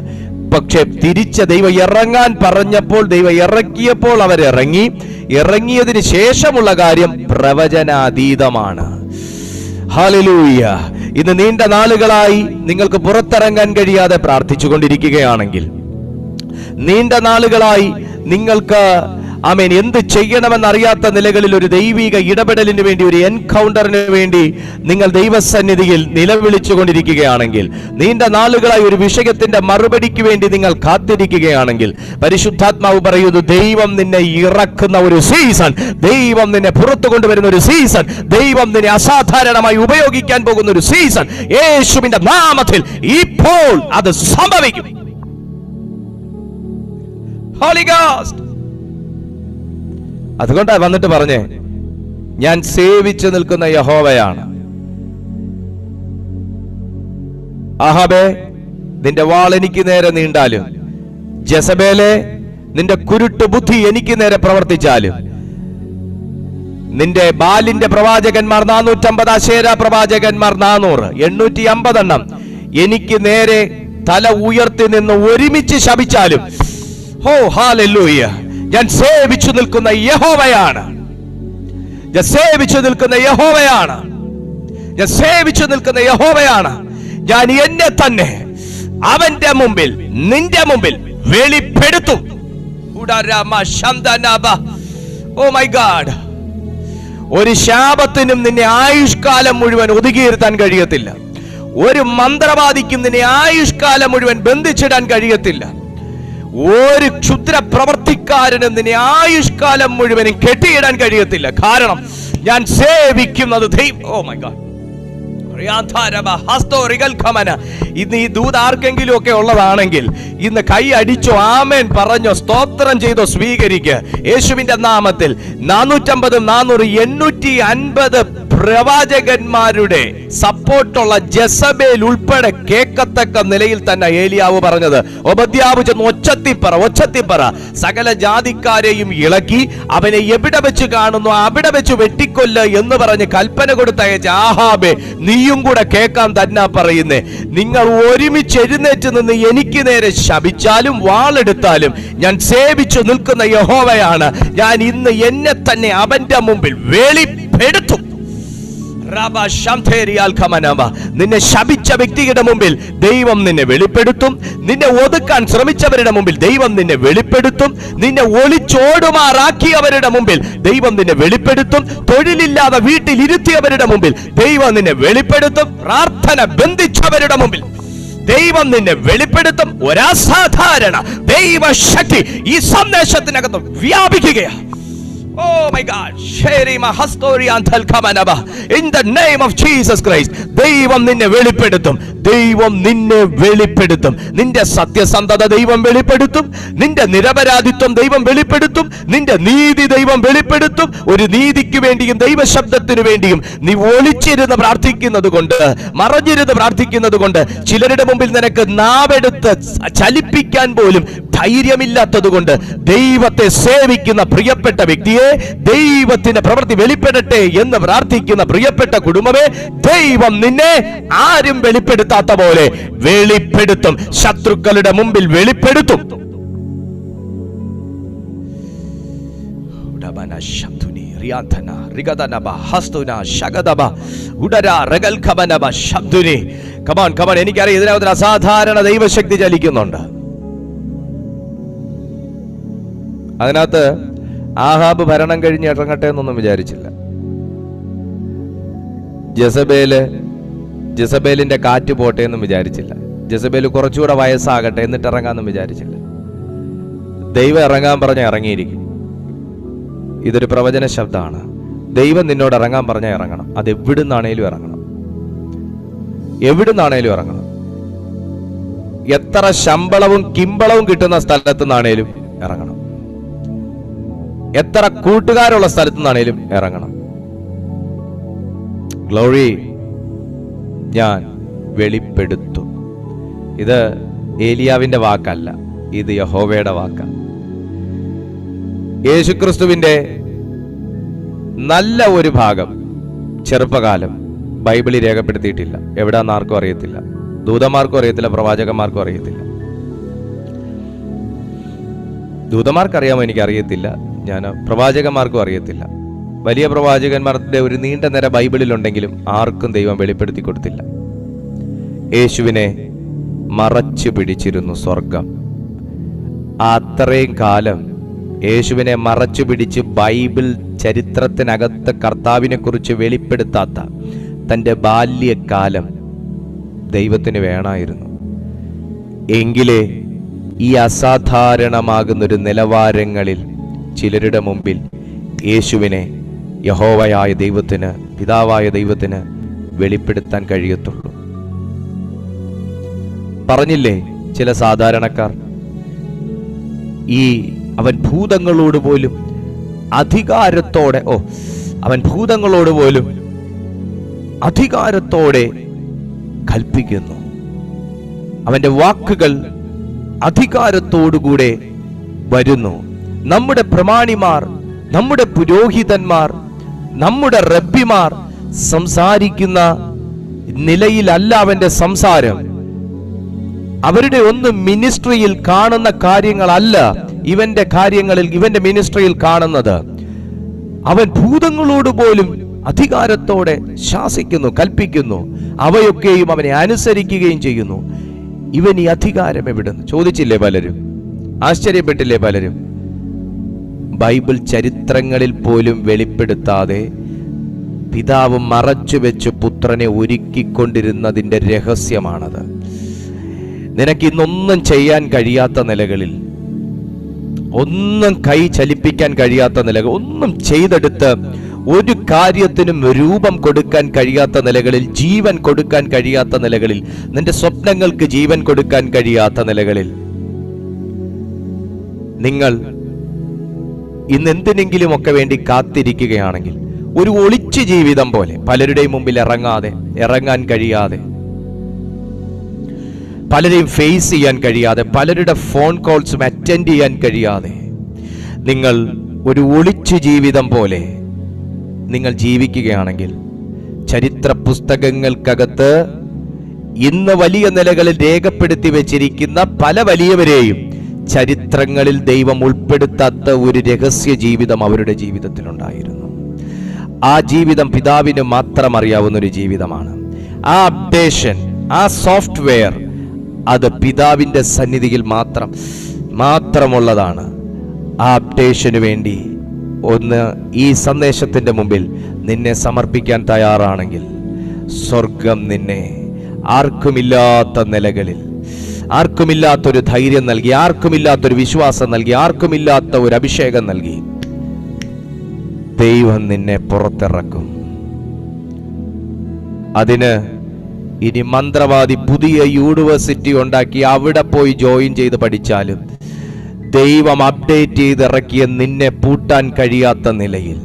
പക്ഷെ തിരിച്ച് ദൈവം ഇറങ്ങാൻ പറഞ്ഞപ്പോൾ, ദൈവം ഇറക്കിയപ്പോൾ ഇറങ്ങിയതിന് ശേഷമുള്ള കാര്യം പ്രവചനാതീതമാണ്. ഹല്ലേലൂയ. ഇന്ന് നീണ്ട നാളുകളായി നിങ്ങൾക്ക് പുറത്തിറങ്ങാൻ കഴിയാതെ പ്രാർത്ഥിച്ചുകൊണ്ടിരിക്കുകയാണെങ്കിൽ, നീണ്ട നാളുകളായി നിങ്ങൾക്ക് എന്ത് ചെയ്യണമെന്നറിയാത്ത നിലകളിൽ ഒരു ദൈവിക ഇടപെടലിന് വേണ്ടി, ഒരു എൻകൗണ്ടറിന് വേണ്ടി നിങ്ങൾ ദൈവസന്നിധിയിൽ നിലവിളിച്ചു കൊണ്ടിരിക്കുകയാണെങ്കിൽ, നീണ്ട നാളുകളായി ഒരു വിഷയത്തിന്റെ മറുപടിക്ക് വേണ്ടി നിങ്ങൾ കാത്തിരിക്കുകയാണെങ്കിൽ, പരിശുദ്ധാത്മാവ് പറയുന്നു, ദൈവം നിന്നെ ഇറക്കുന്ന ഒരു സീസൺ, ദൈവം നിന്നെ പുറത്തു കൊണ്ടുവരുന്ന ഒരു സീസൺ, ദൈവം നിന്നെ അസാധാരണമായി ഉപയോഗിക്കാൻ പോകുന്ന ഒരു സീസൺ യേശുവിന്റെ നാമത്തിൽ ഇപ്പോൾ അത് സംഭവിക്കും. Holy ghost. അതുകൊണ്ടാണ് വന്നിട്ട് പറഞ്ഞേ, ഞാൻ സേവിച്ചു നിൽക്കുന്ന യഹോവയാണ്. ആഹാബേ, നിന്റെ വാൾ എനിക്ക് നേരെ നീണ്ടാലും, ജെസബേലേ, നിന്റെ കുരുട്ട് ബുദ്ധി എനിക്ക് നേരെ പ്രവർത്തിച്ചാലും, നിന്റെ ബാലിന്റെ പ്രവാചകന്മാർ 450, അശേര പ്രവാചകന്മാർ 400, 850 എണ്ണം എനിക്ക് നേരെ തല ഉയർത്തി നിന്ന് ഒരുമിച്ച് ശപിച്ചാലും, ഓ ഹല്ലേലൂയ, ഞാൻ സേവിച്ചു നിൽക്കുന്ന യഹോവയാണ്, ഞാൻ സേവിച്ചു നിൽക്കുന്ന യഹോവയാണ്, ഞാൻ സേവിച്ചു നിൽക്കുന്ന യഹോവയാണ്. ഞാൻ എന്നെ തന്നെ അവന്റെ മുമ്പിൽ, നിന്റെ മുമ്പിൽ വെളിപ്പെടുത്തും. Oh my God. ഒരു ശാപത്തിനും നിന്നെ ആയുഷ്കാലം മുഴുവൻ ഒതുക്കിയിരുത്താൻ കഴിയത്തില്ല. ഒരു മന്ത്രവാദിക്കും നിന്നെ ആയുഷ്കാലം മുഴുവൻ ബന്ധിച്ചിടാൻ കഴിയത്തില്ല. ഒരു ക്ഷുദ്ര പ്രവർത്തിക്കാരനും നിന്നെ ആയുഷ്കാലം മുഴുവനും കെട്ടിയിടാൻ കഴിയത്തില്ല. കാരണം ഞാൻ സേവിക്കുന്നത് ദൈവം. Oh my God. ഇന്ന് ഈ ദൂത് ആർക്കെങ്കിലും ഒക്കെ ഉള്ളതാണെങ്കിൽ ഇന്ന് കൈ അടിച്ചോ, ആമേൻ പറഞ്ഞോ, സ്തോത്രം ചെയ്തോ, സ്വീകരിക്കുക യേശുവിന്റെ നാമത്തിൽ. 450, 400, 850 പ്രവാചകന്മാരുടെ സപ്പോർട്ടുള്ള ജെസബേൽ ഉൾപ്പെടെ കേൾക്കത്തക്ക നിലയിൽ തന്നെ ഏലിയാവ് പറഞ്ഞത്. ഓബദ്യാവ് ചെന്ന് ഒച്ചത്തിപ്പറ സകല ജാതിക്കാരെയും ഇളക്കി അവനെ എവിടെ വെച്ച് കാണുന്നു അവിടെ വെച്ച് വെട്ടിക്കൊല്ല് എന്ന് പറഞ്ഞ് കൽപ്പന കൊടുത്തയച്ച ആഹാബേ, നീയും കൂടെ കേൾക്കാൻ തന്നെ പറയുന്നേ. നിങ്ങൾ ഒരുമിച്ച് എഴുന്നേറ്റ് നിന്ന് എനിക്ക് നേരെ ശപിച്ചാലും വാളെടുത്താലും ഞാൻ സേവിച്ചു നിൽക്കുന്ന യഹോവയാണ്. ഞാൻ ഇന്ന് എന്നെ തന്നെ അവന്റെ മുമ്പിൽ വെളിപ്പെടുത്തും. നിന്നെ ശപിച്ച വ്യക്തിയുടെ മുമ്പിൽ ദൈവം നിന്നെ വെളിപ്പെടുത്തും. നിന്നെ ഒതുക്കാൻ ശ്രമിച്ചവരുടെ മുമ്പിൽ ദൈവം നിന്നെ വെളിപ്പെടുത്തും. നിന്നെ ഒളിച്ചോടുമാറാക്കിയവരുടെ മുമ്പിൽ ദൈവം നിന്നെ വെളിപ്പെടുത്തും. തൊഴിലില്ലാതെ വീട്ടിൽ ഇരുത്തിയവരുടെ മുമ്പിൽ ദൈവം നിന്നെ വെളിപ്പെടുത്തും. പ്രാർത്ഥന ബന്ധിച്ചവരുടെ മുമ്പിൽ ദൈവം നിന്നെ വെളിപ്പെടുത്തും. ഒരസാധാരണ ദൈവശക്തി ഈ സന്ദേശത്തിനകത്ത് വ്യാപിക്കുകയാണ്. Oh my God, in the name of Jesus Christ, ദൈവം നിന്നെ വെളിപ്പെടുത്തും. ദൈവം നിന്നെ വെളിപ്പെടുത്തും. നിന്റെ സത്യസന്ധത ദൈവം വെളിപ്പെടുത്തും. നിന്റെ നിരപരാധിത്വം ദൈവം വെളിപ്പെടുത്തും. നിന്റെ നീതി ദൈവം വെളിപ്പെടുത്തും. ഒരു നീതിക്ക് വേണ്ടിയും ദൈവശബ്ദത്തിനു വേണ്ടിയും നീ ഒളിച്ചിരുന്ന് പ്രാർത്ഥിക്കുന്നത് കൊണ്ട്, മറഞ്ഞിരുന്ന് പ്രാർത്ഥിക്കുന്നത് കൊണ്ട്, ചിലരുടെ മുമ്പിൽ നിനക്ക് നാവെടുത്ത് ചലിപ്പിക്കാൻ പോലും ധൈര്യമില്ലാത്തത് കൊണ്ട്, ദൈവത്തെ സേവിക്കുന്ന പ്രിയപ്പെട്ട വ്യക്തിയെ, ദൈവത്തിന്റെ പ്രവൃത്തി വെളിപ്പെടട്ടെ എന്ന് പ്രാർത്ഥിക്കുന്ന പ്രിയപ്പെട്ട കുടുംബമേ, ദൈവം നിന്നെ ആരും വെളിപ്പെടുത്താത്ത പോലെ വെളിപ്പെടുത്തും. ശത്രുക്കളുടെ മുമ്പിൽ വെളിപ്പെടുത്തും. എനിക്കറിയാം ഇതിനകത്ത് അസാധാരണ ദൈവശക്തി ചലിക്കുന്നുണ്ട്. അതിനകത്ത് ആഹാബ് ഭരണം കഴിഞ്ഞ് ഇറങ്ങട്ടെ എന്നൊന്നും വിചാരിച്ചില്ല. ജെസബേലിന്റെ കാറ്റ് പോട്ടെ എന്നും വിചാരിച്ചില്ല. ജെസബേൽ കുറച്ചുകൂടെ വയസ്സാകട്ടെ എന്നിട്ട് ഇറങ്ങാമെന്നും വിചാരിച്ചില്ല. ദൈവം ഇറങ്ങാൻ പറഞ്ഞ ഇറങ്ങിയിരിക്കും. ഇതൊരു പ്രവചന ശബ്ദമാണ്. ദൈവം നിന്നോട് ഇറങ്ങാൻ പറഞ്ഞാൽ ഇറങ്ങണം. അത് എവിടുന്നാണേലും ഇറങ്ങണം. എവിടുന്നാണേലും ഇറങ്ങണം. എത്ര ശമ്പളവും കിമ്പളവും കിട്ടുന്ന സ്ഥലത്തു നിന്നാണേലും ഇറങ്ങണം. എത്ര കൂട്ടുകാരുള്ള സ്ഥലത്തു നിന്നാണേലും ഇറങ്ങണം. ഗ്ലോറി, ഞാൻ വെളിപ്പെടുത്തും. ഇത് ഏലിയാവിന്റെ വാക്കല്ല, ഇത് യഹോവയുടെ വാക്കാണ്. യേശുക്രിസ്തുവിന്റെ നല്ല ഒരു ഭാഗം ചെറുപ്പകാലം ബൈബിളിൽ രേഖപ്പെടുത്തിയിട്ടില്ല. എവിടാന്ന് ആർക്കും അറിയത്തില്ല. ദൂതന്മാർക്കും അറിയത്തില്ല, പ്രവാചകന്മാർക്കും അറിയത്തില്ല. ദൂതന്മാർക്കറിയാമോ? എനിക്കറിയത്തില്ല. ഞാൻ പ്രവാചകന്മാർക്കും അറിയത്തില്ല. വലിയ പ്രവാചകന്മാരുടെ ഒരു നീണ്ട നിര ബൈബിളിലുണ്ടെങ്കിലും ആർക്കും ദൈവം വെളിപ്പെടുത്തി കൊടുത്തില്ല. യേശുവിനെ മറച്ചു പിടിച്ചിരുന്നു സ്വർഗം. അത്രയും കാലം യേശുവിനെ മറച്ചു പിടിച്ച് ബൈബിൾ ചരിത്രത്തിനകത്ത് കർത്താവിനെ കുറിച്ച് വെളിപ്പെടുത്താത്ത തൻ്റെ ബാല്യകാലം ദൈവത്തിന് വേണമായിരുന്നു. എങ്കിലേ ഈ അസാധാരണമാകുന്നൊരു നിലവാരങ്ങളിൽ ചിലരുടെ മുമ്പിൽ യേശുവിനെ യഹോവയായ ദൈവത്തിന്, പിതാവായ ദൈവത്തിന് വെളിപ്പെടുത്താൻ കഴിയത്തുള്ളൂ. പറഞ്ഞില്ലേ ചില സാധാരണക്കാർ, അവൻ ഭൂതങ്ങളോട് പോലും അധികാരത്തോടെ അവൻ ഭൂതങ്ങളോട് പോലും അധികാരത്തോടെ കൽപ്പിക്കുന്നു. അവന്റെ വാക്കുകൾ അധികാരത്തോടുകൂടെ വരുന്നു. നമ്മുടെ പ്രമാണിമാർ, നമ്മുടെ പുരോഹിതന്മാർ, നമ്മുടെ റബ്ബിമാർ സംസാരിക്കുന്ന നിലയിലല്ല അവന്റെ സംസാരം. അവരുടെ ഒന്നും മിനിസ്ട്രിയിൽ കാണുന്ന കാര്യങ്ങളല്ല ഇവന്റെ കാര്യങ്ങളിൽ, ഇവന്റെ മിനിസ്ട്രിയിൽ കാണുന്നത്. അവൻ ഭൂതങ്ങളോട് പോലും അധികാരത്തോടെ ശാസിക്കുന്നു, കൽപ്പിക്കുന്നു. അവയൊക്കെയും അവനെ അനുസരിക്കുകയും ചെയ്യുന്നു. ഇവൻ ഈ അധികാരം എവിടുന്ന് ചോദിച്ചില്ലേ പലരും? ആശ്ചര്യപ്പെട്ടില്ലേ പലരും? ബൈബിൾ ചരിത്രങ്ങളിൽ പോലും വെളിപ്പെടുത്താതെ പിതാവ് മറച്ചുവെച്ച് പുത്രനെ ഒരുക്കിക്കൊണ്ടിരുന്നതിൻ്റെ രഹസ്യമാണത്. നിനക്കിന്നൊന്നും ചെയ്യാൻ കഴിയാത്ത നിലകളിൽ, ഒന്നും കൈ ചലിപ്പിക്കാൻ കഴിയാത്ത നിലകൾ, ഒന്നും ചെയ്തെടുത്ത് ഒരു കാര്യത്തിനും രൂപം കൊടുക്കാൻ കഴിയാത്ത നിലകളിൽ, ജീവൻ കൊടുക്കാൻ കഴിയാത്ത നിലകളിൽ, നിന്റെ സ്വപ്നങ്ങൾക്ക് ജീവൻ കൊടുക്കാൻ കഴിയാത്ത നിലകളിൽ നിങ്ങൾ ഇന്ന് എന്തിനെങ്കിലുമൊക്കെ വേണ്ടി കാത്തിരിക്കുകയാണെങ്കിൽ, ഒരു ഒളിച്ച ജീവിതം പോലെ പലരുടെയും മുമ്പിൽ ഇറങ്ങാൻ കഴിയാതെ, പലരെയും ഫേസ് ചെയ്യാൻ കഴിയാതെ, പലരുടെ ഫോൺ കോൾസും അറ്റൻഡ് ചെയ്യാൻ കഴിയാതെ, നിങ്ങൾ ഒരു ഒളിച്ച ജീവിതം പോലെ നിങ്ങൾ ജീവിക്കുകയാണെങ്കിൽ, ചരിത്ര പുസ്തകങ്ങൾക്കകത്ത് ഇന്ന് വലിയ നിലകളിൽ രേഖപ്പെടുത്തി വെച്ചിരിക്കുന്ന പല വലിയവരെയും ചരിത്രങ്ങളിൽ ദൈവം ഉൾപ്പെടുത്താത്ത ഒരു രഹസ്യ ജീവിതം അവരുടെ ജീവിതത്തിലുണ്ടായിരുന്നു. ആ ജീവിതം പിതാവിന് മാത്രം അറിയാവുന്ന ഒരു ജീവിതമാണ്. ആ അപ്ഡേഷൻ, ആ സോഫ്റ്റ്വെയർ, അത് പിതാവിൻ്റെ സന്നിധിയിൽ മാത്രമുള്ളതാണ്. ആ അപ്ഡേഷന് വേണ്ടി ഒന്ന് ഈ സന്ദേശത്തിൻ്റെ മുമ്പിൽ നിന്നെ സമർപ്പിക്കാൻ തയ്യാറാണെങ്കിൽ, സ്വർഗം നിന്നെ ആർക്കുമില്ലാത്ത നിലകളിൽ, ആർക്കുമില്ലാത്തൊരു ധൈര്യം നൽകി, ആർക്കുമില്ലാത്തൊരു വിശ്വാസം നൽകി, ആർക്കുമില്ലാത്ത ഒരു അഭിഷേകം നൽകി ദൈവം നിന്നെ പുറത്തിറക്കും. അതിന് ഇനി മന്ത്രവാദി പുതിയ യൂണിവേഴ്സിറ്റി ഉണ്ടാക്കി അവിടെ പോയി ജോയിൻ ചെയ്ത് പഠിച്ചാലും ദൈവം അപ്ഡേറ്റ് ചെയ്ത് ഇറക്കിയ നിന്നെ പൂട്ടാൻ കഴിയാത്ത നിലയിൽ,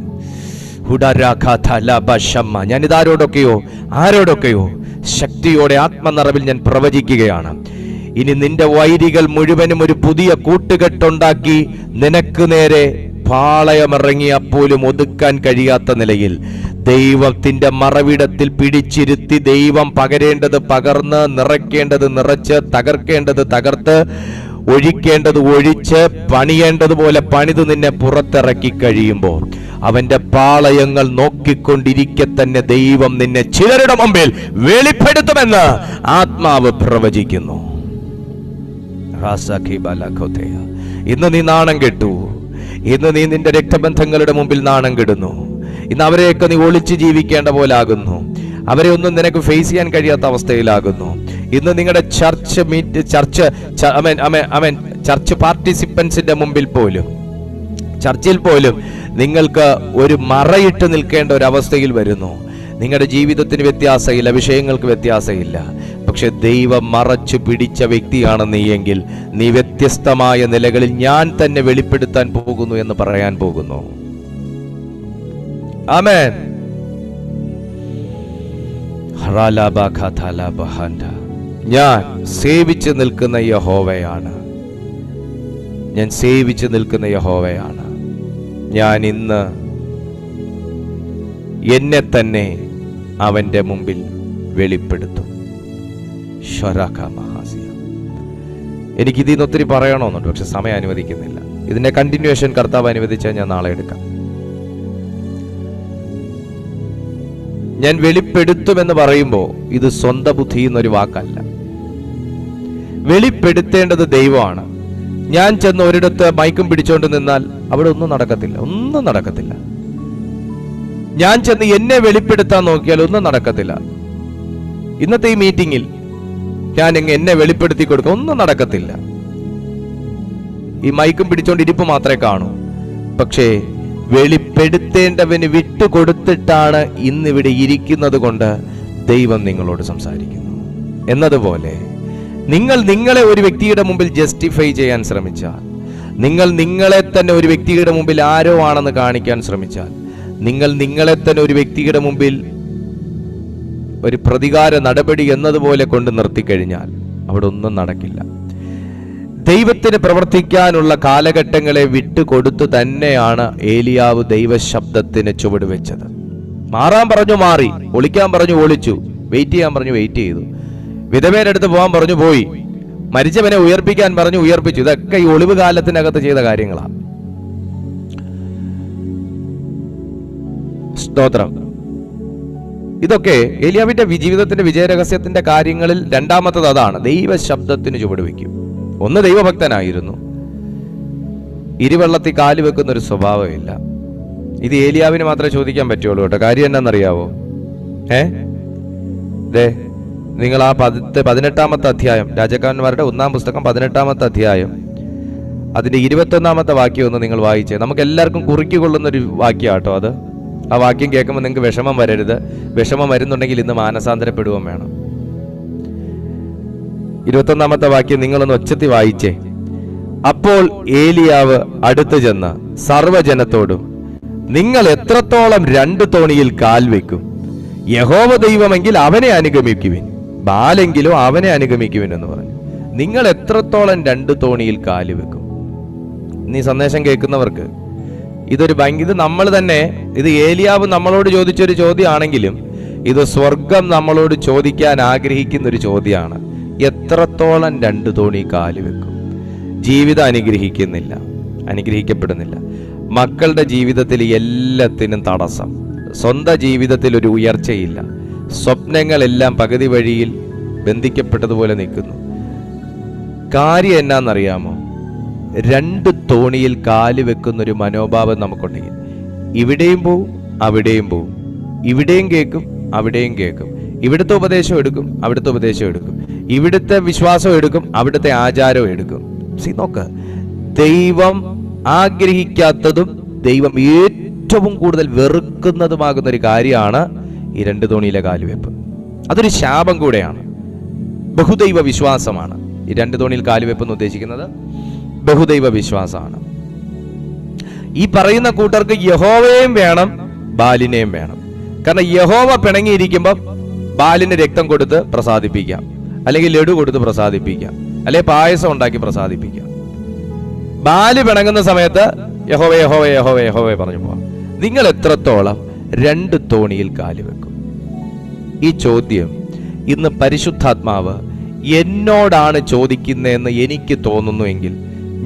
ആരോടൊക്കെയോ ശക്തിയോടെ ആത്മനിറവിൽ ഞാൻ പ്രവചിക്കുകയാണ്. ഇനി നിന്റെ വൈരികൾ മുഴുവനും ഒരു പുതിയ കൂട്ടുകെട്ടുണ്ടാക്കി നിനക്ക് നേരെ പാളയമിറങ്ങിയപ്പോലും ഒതുക്കാൻ കഴിയാത്ത നിലയിൽ ദൈവത്തിന്റെ മറവിടത്തിൽ പിടിച്ചിരുത്തി, ദൈവം പകരേണ്ടത് പകർന്ന്, നിറയ്ക്കേണ്ടത് നിറച്ച്, തകർക്കേണ്ടത് തകർത്ത്, ഒഴിക്കേണ്ടത് ഒഴിച്ച്, പണിയേണ്ടതുപോലെ പണിത് നിന്നെ പുറത്തിറക്കി കഴിയുമ്പോൾ അവന്റെ പാളയങ്ങൾ നോക്കിക്കൊണ്ടിരിക്കെ തന്നെ ദൈവം നിന്നെ ചിലരുടെ മുമ്പിൽ വെളിപ്പെടുത്തുമെന്ന് ആത്മാവ് പ്രവചിക്കുന്നു. ഇന്ന് നീ നാണം കെട്ടു. ഇന്ന് നീ നിന്റെ രക്തബന്ധങ്ങളുടെ മുമ്പിൽ നാണം കെടുന്നു. ഇന്ന് അവരെയൊക്കെ നീ ഒളിച്ച് ജീവിക്കേണ്ട പോലെ ആകുന്നു. അവരെ ഒന്നും നിനക്ക് ഫേസ് ചെയ്യാൻ കഴിയാത്ത അവസ്ഥയിലാകുന്നു. ഇന്ന് നിങ്ങളുടെ ചർച്ച് പാർട്ടിസിപ്പൻസിന്റെ മുമ്പിൽ പോലും, ചർച്ചിൽ പോലും നിങ്ങൾക്ക് ഒരു മറയിട്ട് നിൽക്കേണ്ട ഒരു അവസ്ഥയിൽ വരുന്നു. നിങ്ങളുടെ ജീവിതത്തിന് വ്യത്യാസമില്ല, വിഷയങ്ങൾക്ക് വ്യത്യാസമില്ല. പക്ഷെ ദൈവം മറച്ചു പിടിച്ച വ്യക്തിയാണ് നീയെങ്കിൽ, നീ വ്യത്യസ്തമായ നിലകളിൽ ഞാൻ തന്നെ വെളിപ്പെടുത്താൻ പോകുന്നു എന്ന് പറയാൻ പോകുന്നു. ആമേൻ. ഞാൻ സേവിച്ചു നിൽക്കുന്ന യഹോവയാണ്. ഞാൻ സേവിച്ചു നിൽക്കുന്ന യഹോവയാണ്. ഞാൻ ഇന്ന് എന്നെ തന്നെ അവന്റെ മുമ്പിൽ വെളിപ്പെടുത്തും. എനിക്കിതിന്ന് ഒത്തിരി പറയണമെന്നുണ്ട്, പക്ഷെ സമയം അനുവദിക്കുന്നില്ല. ഇതിന്റെ കണ്ടിന്യൂവേഷൻ കർത്താവ് അനുവദിച്ചാൽ ഞാൻ നാളെ എടുക്കാം. ഞാൻ വെളിപ്പെടുത്തുമെന്ന് പറയുമ്പോൾ ഇത് സ്വന്തം ബുദ്ധി എന്നൊരു വാക്കല്ല. വെളിപ്പെടുത്തേണ്ടത് ദൈവമാണ്. ഞാൻ ചെന്ന് ഒരിടത്ത് മൈക്കും പിടിച്ചോണ്ട് നിന്നാൽ അവിടെ ഒന്നും നടക്കത്തില്ല. ഞാൻ ചെന്ന് എന്നെ വെളിപ്പെടുത്താൻ നോക്കിയാൽ ഒന്നും നടക്കത്തില്ല. ഇന്നത്തെ ഈ മീറ്റിംഗിൽ ഞാൻ എന്നെ വെളിപ്പെടുത്തി കൊടുക്കുക, ഒന്നും നടക്കത്തില്ല. ഈ മൈക്കും പിടിച്ചോണ്ട് ഇരിപ്പ് മാത്രമേ കാണൂ. പക്ഷേ വെളിപ്പെടുത്തേണ്ടവന് വിട്ടുകൊടുത്തിട്ടാണ് ഇന്നിവിടെ ഇരിക്കുന്നത് കൊണ്ട് ദൈവം നിങ്ങളോട് സംസാരിക്കുന്നു. എന്നതുപോലെ നിങ്ങൾ നിങ്ങളെ ഒരു വ്യക്തിയുടെ മുമ്പിൽ ജസ്റ്റിഫൈ ചെയ്യാൻ ശ്രമിച്ചാൽ, നിങ്ങൾ നിങ്ങളെ തന്നെ ഒരു വ്യക്തിയുടെ മുമ്പിൽ ആരോ ആണെന്ന് കാണിക്കാൻ ശ്രമിച്ചാൽ, നിങ്ങൾ നിങ്ങളെ തന്നെ ഒരു വ്യക്തിയുടെ മുമ്പിൽ ഒരു പ്രതികാര നടപടി എന്നതുപോലെ കൊണ്ട് നിർത്തിക്കഴിഞ്ഞാൽ അവിടെ ഒന്നും നടക്കില്ല. ദൈവത്തിന് പ്രവർത്തിക്കാനുള്ള കാലഘട്ടങ്ങളെ വിട്ടുകൊടുത്തു തന്നെയാണ് ഏലിയാവ് ദൈവശബ്ദത്തിന് ചുവട് വെച്ചത്. മാറാൻ പറഞ്ഞു മാറി, ഒളിക്കാൻ പറഞ്ഞു ഒളിച്ചു, വെയിറ്റ് ചെയ്യാൻ പറഞ്ഞു വെയിറ്റ് ചെയ്തു, വിധവയുടെ അടുത്ത് പോകാൻ പറഞ്ഞു പോയി, മരിച്ചവനെ ഉയർപ്പിക്കാൻ പറഞ്ഞു ഉയർപ്പിച്ചു. ഇതൊക്കെ ഈ ഒളിവ് കാലത്തിനകത്ത് ചെയ്ത കാര്യങ്ങളാണ്. സ്തോത്രം. ഇതൊക്കെ ഏലിയാവിന്റെ ജീവിതത്തിന്റെ വിജയരഹസ്യത്തിന്റെ കാര്യങ്ങളിൽ രണ്ടാമത്തത് അതാണ്. ദൈവശബ്ദത്തിന് ചുവട് വയ്ക്കും. ഒന്ന്, ദൈവഭക്തനായിരുന്നു. ഇരുവെള്ളത്തിൽ കാല് വെക്കുന്ന ഒരു സ്വഭാവമില്ല. ഇത് ഏലിയാവിന് മാത്രമേ ചോദിക്കാൻ പറ്റുള്ളൂ കേട്ടോ. കാര്യം എന്നാന്നറിയാവോ? നിങ്ങൾ ആ 18-ാമത്തെ അധ്യായം, രാജാക്കന്മാരുടെ 1-ാം പുസ്തകം 18-ാമത്തെ അധ്യായം അതിന്റെ 21-ാമത്തെ വാക്യം ഒന്ന് നിങ്ങൾ വായിച്ചേ. നമുക്ക് എല്ലാവർക്കും കുറിക്കൊള്ളുന്നൊരു വാക്യം കേട്ടോ അത്. ആ വാക്യം കേൾക്കുമ്പോൾ നിങ്ങൾക്ക് വിഷമം വരരുത്. വിഷമം വരുന്നുണ്ടെങ്കിൽ ഇന്ന് മാനസാന്തരപ്പെടുകയും വേണം. 21-ാമത്തെ വാക്യം നിങ്ങളൊന്ന് ഒച്ചത്തി വായിച്ചേ. അപ്പോൾ ഏലിയാവ് അടുത്തു ചെന്ന് സർവ്വജനത്തോടും, നിങ്ങൾ എത്രത്തോളം 2 തോണിയിൽ കാൽ വെക്കും? യഹോവ ദൈവമെങ്കിൽ അവനെ അനുഗമിക്കുവിൻ, ബാലെങ്കിലും അവനെ അനുഗമിക്കുവിൻ എന്ന് പറഞ്ഞു. നിങ്ങൾ എത്രത്തോളം 2 തോണിയിൽ കാല് വെക്കും? നീ സന്ദേശം കേൾക്കുന്നവർക്ക് ഇത് നമ്മൾ തന്നെ, ഇത് ഏലിയാവ് നമ്മളോട് ചോദിച്ചൊരു ചോദ്യമാണെങ്കിലും ഇത് സ്വർഗം നമ്മളോട് ചോദിക്കാൻ ആഗ്രഹിക്കുന്ന ഒരു ചോദ്യമാണ്. എത്രത്തോളം 2 തോണി കാല് വെക്കും? ജീവിതം അനുഗ്രഹിക്കപ്പെടുന്നില്ല. മക്കളുടെ ജീവിതത്തിൽ എല്ലാത്തിനും തടസ്സം. സ്വന്തം ജീവിതത്തിൽ ഒരു ഉയർച്ചയില്ല. സ്വപ്നങ്ങളെല്ലാം പകുതി വഴിയിൽ ബന്ധിക്കപ്പെട്ടതുപോലെ നിൽക്കുന്നു. കാര്യം എന്നാന്നറിയാമോ? 2 തോണിയിൽ കാല് വെക്കുന്നൊരു മനോഭാവം നമുക്കുണ്ടെങ്കിൽ ഇവിടെയും പോവും അവിടെയും പോവും, ഇവിടെയും കേൾക്കും അവിടെയും കേൾക്കും, ഇവിടുത്തെ ഉപദേശം എടുക്കും അവിടുത്തെ ഉപദേശം എടുക്കും, ഇവിടുത്തെ വിശ്വാസം എടുക്കും അവിടുത്തെ ആചാരം എടുക്കും. നോക്ക്, ദൈവം ആഗ്രഹിക്കാത്തതും ദൈവം ഏറ്റവും കൂടുതൽ വെറുക്കുന്നതുമാകുന്ന ഒരു കാര്യമാണ് ഈ 2 തോണിയിലെ കാലുവെപ്പ്. അതൊരു ശാപം കൂടെയാണ്. ബഹുദൈവ വിശ്വാസമാണ് ഈ 2 തോണിയിൽ കാലുവെപ്പ് എന്ന് ഉദ്ദേശിക്കുന്നത്. ബഹുദൈവ വിശ്വാസമാണ്. ഈ പറയുന്ന കൂട്ടർക്ക് യഹോവയും വേണം ബാലിനെയും വേണം. കാരണം യഹോവ പിണങ്ങിയിരിക്കുമ്പോൾ ബാലിന് രക്തം കൊടുത്ത് പ്രസാദിപ്പിക്കാം, അല്ലെങ്കിൽ ലഡു കൊടുത്ത് പ്രസാദിപ്പിക്കാം, അല്ലെങ്കിൽ പായസം ഉണ്ടാക്കി പ്രസാദിപ്പിക്കാം. ബാല് പിണങ്ങുന്ന സമയത്ത് യഹോവേ യഹോവേ യഹോവേ യഹോവേ പറഞ്ഞു പോവാം. നിങ്ങൾ എത്രത്തോളം 2 തോണിയിൽ കാല് വെക്കും? ഈ ചോദ്യം ഇന്ന് പരിശുദ്ധാത്മാവ് എന്നോടാണ് ചോദിക്കുന്നതെന്ന് എനിക്ക് തോന്നുന്നുവെങ്കിൽ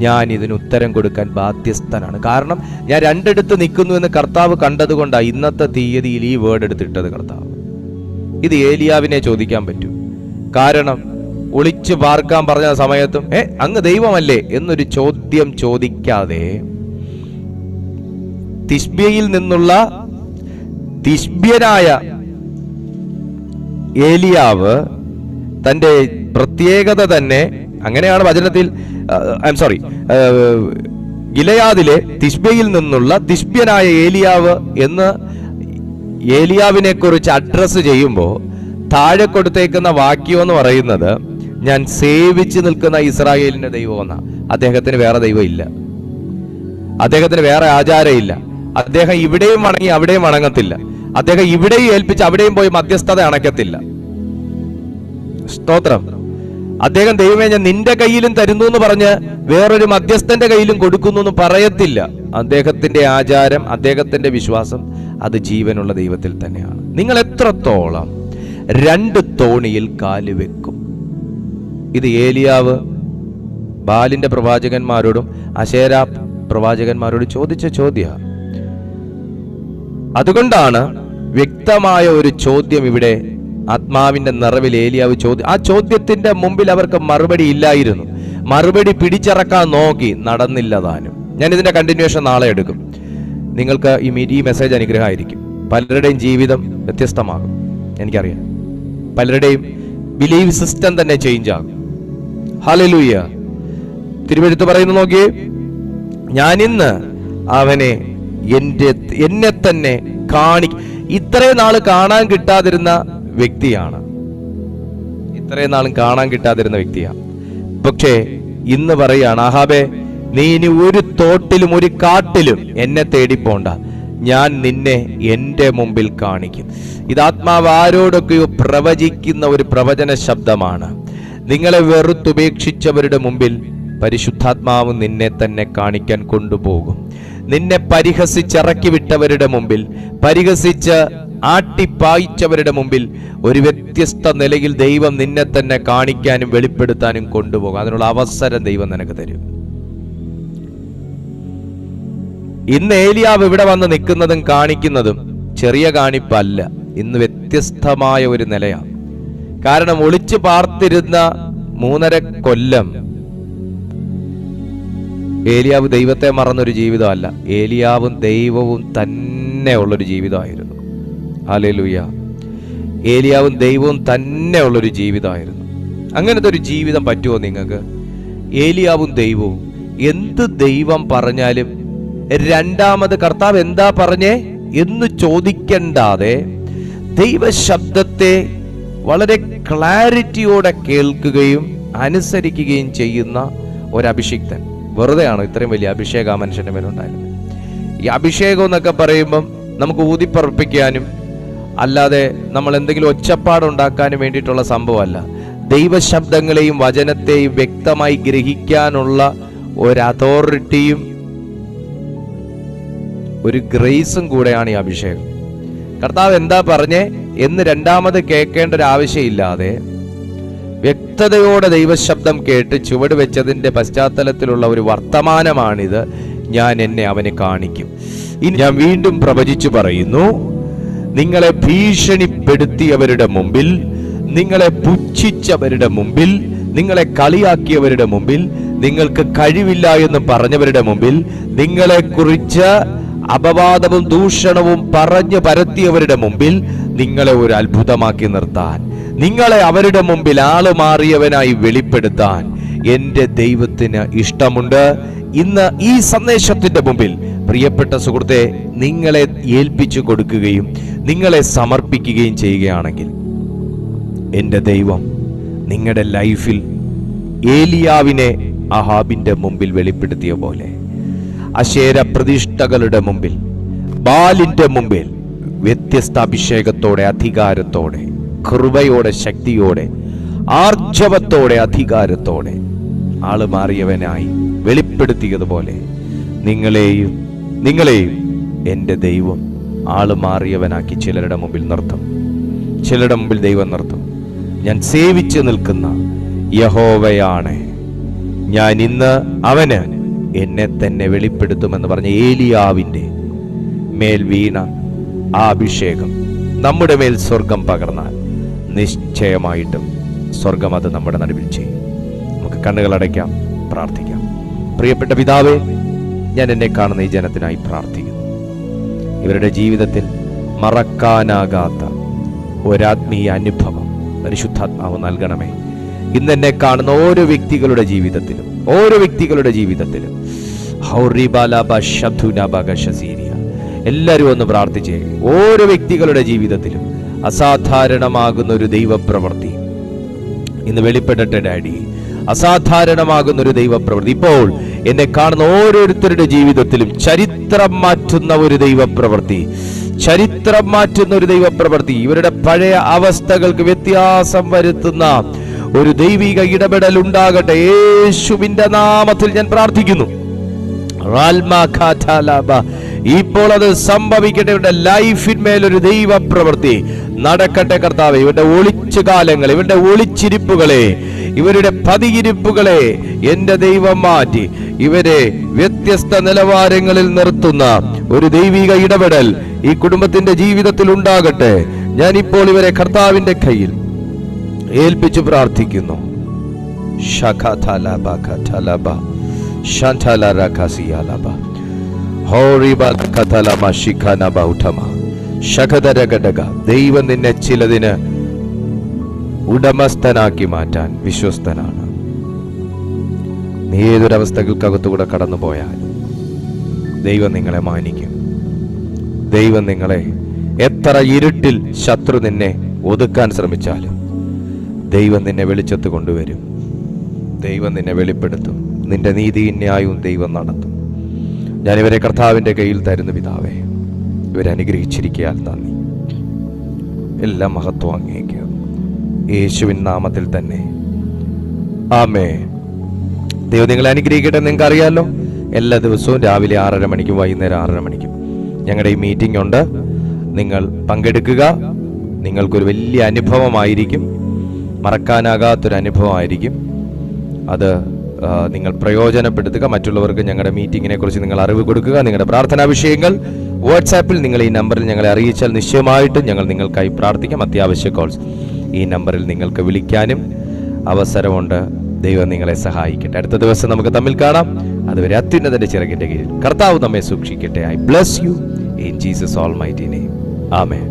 ഞാൻ ഇതിന് ഉത്തരം കൊടുക്കാൻ ബാധ്യസ്ഥനാണ്. കാരണം ഞാൻ 2 നിൽക്കുന്നു എന്ന് കർത്താവ് കണ്ടതുകൊണ്ടാണ് ഇന്നത്തെ തീയതിയിൽ ഈ വേർഡ് എടുത്തിട്ടത് കർത്താവ്. ഇത് ഏലിയാവിനെ ചോദിക്കാൻ പറ്റൂ. കാരണം ഒളിച്ചു പാർക്കാൻ പറഞ്ഞ സമയത്തും അങ്ങ് ദൈവമല്ലേ എന്നൊരു ചോദ്യം ചോദിക്കാതെ തിശ്ബ്യയിൽ നിന്നുള്ള തിശ്ബ്യനായ ഏലിയാവ് തന്റെ പ്രത്യേകത തന്നെ അങ്ങനെയാണ് വചനത്തിൽ, ഗിലെയാദിലെ തിശ്ബ്യയിൽ നിന്നുള്ള തിശ്ബ്യനായ ഏലിയാവ് എന്ന് ഏലിയാവിനെ കുറിച്ച് അഡ്രസ് ചെയ്യുമ്പോൾ താഴെ കൊടുത്തേക്കുന്ന വാക്യം എന്ന് പറയുന്നത്, ഞാൻ സേവിച്ചു നിൽക്കുന്ന ഇസ്രായേലിന്റെ ദൈവം എന്നാ. അദ്ദേഹത്തിന് വേറെ ദൈവം ഇല്ല, അദ്ദേഹത്തിന് വേറെ ആചാരം ഇല്ല. അദ്ദേഹം ഇവിടെയും വണങ്ങി അവിടെയും വണങ്ങത്തില്ല. അദ്ദേഹം ഇവിടെയും ഏൽപ്പിച്ച് അവിടെയും പോയി മധ്യസ്ഥത അണയ്ക്കത്തില്ല. സ്തോത്രം. അദ്ദേഹം ദൈവമേ ഞാൻ നിന്റെ കയ്യിലും തരുന്നു എന്ന് പറഞ്ഞ് വേറൊരു മധ്യസ്ഥന്റെ കയ്യിലും കൊടുക്കുന്നു എന്ന് പറയത്തില്ല. അദ്ദേഹത്തിന്റെ ആചാരം, അദ്ദേഹത്തിന്റെ വിശ്വാസം അത് ജീവനുള്ള ദൈവത്തിൽ തന്നെയാണ്. നിങ്ങൾ എത്രത്തോളം 2 തോണിയിൽ കാല് വെക്കും? ഇത് ഏലിയാവ് ബാലിന്റെ പ്രവാചകന്മാരോടും അശേര പ്രവാചകന്മാരോടും ചോദിച്ച ചോദ്യമാണ്. അതുകൊണ്ടാണ് വ്യക്തമായ ഒരു ചോദ്യം ഇവിടെ ആത്മാവിന്റെ നിറവിൽ ഏലിയാവ് ആ ചോദ്യത്തിന്റെ മുമ്പിൽ അവർക്ക് മറുപടി ഇല്ലായിരുന്നു. മറുപടി പിടിച്ചിറക്കാൻ നോക്കി, നടന്നില്ല താനും. ഞാൻ ഇതിന്റെ കണ്ടിന്യൂഷൻ നാളെ എടുക്കും. നിങ്ങൾക്ക് ഈ മെസ്സേജ് അനുഗ്രഹമായിരിക്കും. പലരുടെയും ജീവിതം വ്യത്യസ്തമാകും, എനിക്കറിയാം. പലരുടെയും ബിലീവ് സിസ്റ്റം തന്നെ ചേഞ്ച് ആകും. ഹല്ലേലൂയ. തിരുവെഴുത്ത് പറയുന്നു നോക്കിയേ, ഞാനിന്ന് അവനെ എന്നെ തന്നെ ഇത്രയും നാള് കാണാൻ കിട്ടാതിരുന്ന വ്യക്തിയാണ്. ഇത്രയും നാളും കാണാൻ കിട്ടാതിരുന്ന വ്യക്തിയാണ്. പക്ഷേ ഇന്ന് പറയാണ്, ആഹാബേ നീ ഇനി ഒരു തോട്ടിലും ഒരു കാട്ടിലും എന്നെ തേടിപ്പോണ്ട, ഞാൻ നിന്നെ എന്റെ മുമ്പിൽ കാണിക്കും. ഇത് ആത്മാവ് ആരോടൊക്കെയോ പ്രവചിക്കുന്ന ഒരു പ്രവചന ശബ്ദമാണ്. നിങ്ങളെ വെറുത്തുപേക്ഷിച്ചവരുടെ മുമ്പിൽ പരിശുദ്ധാത്മാവ് നിന്നെ തന്നെ കാണിക്കാൻ കൊണ്ടുപോകും. നിന്നെ പരിഹസിച്ചിറക്കി വിട്ടവരുടെ മുമ്പിൽ, പരിഹസിച്ച് ആട്ടിപ്പായിച്ചവരുടെ മുമ്പിൽ ഒരു വ്യത്യസ്ത നിലയിൽ ദൈവം നിന്നെ തന്നെ കാണിക്കാനും വെളിപ്പെടുത്താനും കൊണ്ടുപോകും. അതിനുള്ള അവസരം ദൈവം നിനക്ക് തരും. ഇന്ന് ഏലിയാവ് ഇവിടെ വന്ന് നിൽക്കുന്നതും കാണിക്കുന്നതും ചെറിയ കാണിപ്പല്ല. ഇന്ന് വ്യത്യസ്തമായ ഒരു നിലയാണ്. കാരണം ഒളിച്ചു പാർത്തിരുന്ന 3.5 കൊല്ലം ഏലിയാവ് ദൈവത്തെ മറന്നൊരു ജീവിതമല്ല, ഏലിയാവും ദൈവവും തന്നെ ഉള്ളൊരു ജീവിതമായിരുന്നു. ഹല്ലേലൂയ. ഏലിയാവും ദൈവവും തന്നെ ഉള്ളൊരു ജീവിതമായിരുന്നു. അങ്ങനത്തെ ഒരു ജീവിതം പറ്റുമോ നിങ്ങൾക്ക്? ഏലിയാവും ദൈവവും എന്ത് ദൈവം പറഞ്ഞാലും രണ്ടാമത് കർത്താവ് എന്താ പറഞ്ഞേ എന്ന് ചോദിക്കണ്ടാതെ ദൈവശബ്ദത്തെ വളരെ ക്ലാരിറ്റിയോടെ കേൾക്കുകയും അനുസരിക്കുകയും ചെയ്യുന്ന ഒരഭിഷിക്തൻ. വെറുതെയാണോ ഇത്രയും വലിയ അഭിഷേകം ആ മനുഷ്യന്റെ മേലുണ്ടായിരുന്നത്? ഈ അഭിഷേകം എന്നൊക്കെ പറയുമ്പം നമുക്ക് ഊതിപ്പറപ്പിക്കാനും അല്ലാതെ നമ്മൾ എന്തെങ്കിലും ഒച്ചപ്പാടുണ്ടാക്കാനും വേണ്ടിയിട്ടുള്ള സംഭവമല്ല. ദൈവശബ്ദങ്ങളെയും വചനത്തെയും വ്യക്തമായി ഗ്രഹിക്കാനുള്ള ഒരു അതോറിറ്റിയും ഒരു ഗ്രേസും കൂടെയാണ് ഈ അഭിഷേകം. കർത്താവ് എന്താ പറഞ്ഞേ എന്ന് രണ്ടാമത് കേൾക്കേണ്ട ഒരു ആവശ്യമില്ലാതെ വ്യക്തതയോടെ ദൈവശബ്ദം കേട്ട് ചുവട് വെച്ചതിൻ്റെ പശ്ചാത്തലത്തിലുള്ള ഒരു വർത്തമാനമാണിത്. ഞാൻ എന്നെ അവനെ കാണിക്കും. ഇനി ഞാൻ വീണ്ടും പ്രവചിച്ചു പറയുന്നു, നിങ്ങളെ ഭീഷണിപ്പെടുത്തിയവരുടെ മുമ്പിൽ, നിങ്ങളെ പുച്ഛിച്ചവരുടെ മുമ്പിൽ, നിങ്ങളെ കളിയാക്കിയവരുടെ മുമ്പിൽ, നിങ്ങൾക്ക് കഴിവില്ല എന്ന് പറഞ്ഞവരുടെ മുമ്പിൽ, നിങ്ങളെക്കുറിച്ച് അപവാദവും ദൂഷണവും പറഞ്ഞു പരത്തിയവരുടെ മുമ്പിൽ നിങ്ങളെ ഒരു അത്ഭുതമാക്കി നിർത്താൻ, നിങ്ങളെ അവരുടെ മുമ്പിൽ ആളുമാറിയവനായി വെളിപ്പെടുത്താൻ എൻ്റെ ദൈവത്തിന് ഇഷ്ടമുണ്ട്. ഇന്ന് ഈ സന്ദേശത്തിന്റെ മുമ്പിൽ പ്രിയപ്പെട്ട സുഹൃത്തെ, നിങ്ങളെ ഏൽപ്പിച്ചു കൊടുക്കുകയും നിങ്ങളെ സമർപ്പിക്കുകയും ചെയ്യുകയാണെങ്കിൽ എൻ്റെ ദൈവം നിങ്ങളുടെ ലൈഫിൽ ഏലിയാവിനെ അഹാബിന്റെ മുമ്പിൽ വെളിപ്പെടുത്തിയ പോലെ, അശേര പ്രതിഷ്ഠകളുടെ മുമ്പിൽ, ബാലിന്റെ മുമ്പിൽ വ്യത്യസ്ത അഭിഷേകത്തോടെ, അധികാരത്തോടെ, കൃപയോടെ, ശക്തിയോടെ, ആർജവത്തോടെ, അധികാരത്തോടെ ആളുമാറിയവനായി വെളിപ്പെടുത്തിയതുപോലെ നിങ്ങളെയും എൻ്റെ ദൈവം ആളുമാറിയവനാക്കി ചിലരുടെ മുമ്പിൽ നിർത്തും. ചിലരുടെ മുമ്പിൽ ദൈവം നിർത്തും. ഞാൻ സേവിച്ചു നിൽക്കുന്ന യഹോവയാണ്, ഞാൻ ഇന്ന് അവന് എന്നെ തന്നെ വെളിപ്പെടുത്തുമെന്ന് പറഞ്ഞ ഏലിയാവിൻ്റെ മേൽ വീണ ആ അഭിഷേകം നമ്മുടെ മേൽ സ്വർഗം പകർന്നാൽ നിശ്ചയമായിട്ടും സ്വർഗം അത് നമ്മുടെ നടുവിൽ ചെയ്യും. നമുക്ക് കണ്ണുകളടയ്ക്കാം, പ്രാർത്ഥിക്കാം. പ്രിയപ്പെട്ട പിതാവേ, ഞാൻ എന്നെ കാണുന്ന ഈ ജനത്തിനായി പ്രാർത്ഥിക്കുന്നു. ഇവരുടെ ജീവിതത്തിൽ മറക്കാനാകാത്ത ഒരാത്മീയ അനുഭവം പരിശുദ്ധാത്മാവ് നൽകണമേ. ഇന്ന് എന്നെ കാണുന്ന ഓരോ വ്യക്തികളുടെ ജീവിതത്തിലും എല്ലാവരും ഒന്ന് പ്രാർത്ഥിച്ചേ. ഓരോ വ്യക്തികളുടെ ജീവിതത്തിലും അസാധാരണമാകുന്ന ഒരു ദൈവപ്രവൃത്തി ഇന്ന് വെളിപ്പെടട്ടെ ഡാഡി. അസാധാരണമാകുന്ന ഒരു ദൈവപ്രവൃത്തി ഇപ്പോൾ എന്നെ കാണുന്ന ഓരോരുത്തരുടെ ജീവിതത്തിലും ചരിത്രം മാറ്റുന്ന ഒരു ദൈവപ്രവൃത്തി, ഇവരുടെ പഴയ അവസ്ഥകൾക്ക് വ്യത്യാസം വരുത്തുന്ന ഒരു ദൈവിക ഇടപെടൽ ഉണ്ടാകട്ടെ. യേശുവിന്റെ നാമത്തിൽ ഞാൻ പ്രാർത്ഥിക്കുന്നു. ഇപ്പോൾ അത് സംഭവിക്കട്ടെ. ഇവരുടെ ലൈഫിന്മേൽ ഒരു ദൈവ പ്രവൃത്തി നടക്കട്ടെ കർത്താവേ. ഇവരുടെ ഒളിച്ചു കാലങ്ങൾ, ഇവരുടെ ഒളിച്ചിരിപ്പുകളെ, ഇവരുടെ പതിയിരിപ്പുകളെ എൻ്റെ ദൈവം മാറ്റി ഇവരെ വ്യത്യസ്ത നിലവാരങ്ങളിൽ നിർത്തുന്ന ഒരു ദൈവിക ഇടപെടൽ ഈ കുടുംബത്തിന്റെ ജീവിതത്തിൽ ഉണ്ടാകട്ടെ. ഞാനിപ്പോൾ ഇവരെ കർത്താവിന്റെ കയ്യിൽ ഏൽപ്പിച്ചു പ്രാർത്ഥിക്കുന്നു. ദൈവം നിന്നെ ചിലതിന് ഉടമസ്ഥനാക്കി മാറ്റാൻ വിശ്വസ്തനാണ്. നീ ഏതൊരവസ്ഥകൾക്കകത്തുകൂടെ കടന്നു പോയാൽ ദൈവം നിങ്ങളെ മാനിക്കും. ദൈവം നിങ്ങളെ എത്ര ഇരുട്ടിൽ ശത്രു നിന്നെ ഒതുക്കാൻ ശ്രമിച്ചാലും ദൈവം നിന്നെ വെളിച്ചത്ത് കൊണ്ടുവരും. ദൈവം നിന്നെ വെളിപ്പെടുത്തും. നിന്റെ നീതിയും ന്യായവും ദൈവം നടത്തും. ഞാനിവരെ കർത്താവിൻ്റെ കയ്യിൽ തരുന്നു പിതാവേ. ഇവരെ അനുഗ്രഹിച്ചിരിക്കാൻ നന്ദി. എല്ലാ മഹത്വം അങ്ങേക്ക് യേശുവിൻ നാമത്തിൽ തന്നെ ആമേൻ. ദൈവം നിങ്ങളെ അനുഗ്രഹിക്കട്ടെ. നിങ്ങൾക്ക് അറിയാമല്ലോ, എല്ലാ ദിവസവും രാവിലെ 6:30 മണിക്കും വൈകുന്നേരം 6:30 മണിക്കും ഞങ്ങളുടെ ഈ മീറ്റിംഗ് ഉണ്ട്. നിങ്ങൾ പങ്കെടുക്കുക. നിങ്ങൾക്കൊരു വലിയ അനുഭവമായിരിക്കും, മറക്കാനാകാത്തൊരു അനുഭവമായിരിക്കും. അത് നിങ്ങൾ പ്രയോജനപ്പെടുത്തുക. മറ്റുള്ളവർക്ക് ഞങ്ങളുടെ മീറ്റിങ്ങിനെ കുറിച്ച് നിങ്ങൾ അറിവ് കൊടുക്കുക. നിങ്ങളുടെ പ്രാർത്ഥനാ വിഷയങ്ങൾ വാട്സാപ്പിൽ നിങ്ങൾ ഈ നമ്പറിൽ ഞങ്ങളെ അറിയിച്ചാൽ നിശ്ചയമായിട്ടും ഞങ്ങൾ നിങ്ങൾക്കായി പ്രാർത്ഥിക്കാം. അത്യാവശ്യ കോൾസ് ഈ നമ്പറിൽ നിങ്ങൾക്ക് വിളിക്കാനും അവസരമുണ്ട്. ദൈവം നിങ്ങളെ സഹായിക്കട്ടെ. അടുത്ത ദിവസം നമുക്ക് തമ്മിൽ കാണാം. അതുവരെ അത്യുന്നതന്റെ ചിറകിന്റെ കീഴിൽ കർത്താവ് നമ്മെ സൂക്ഷിക്കട്ടെ. I bless you in Jesus almighty name. Amen.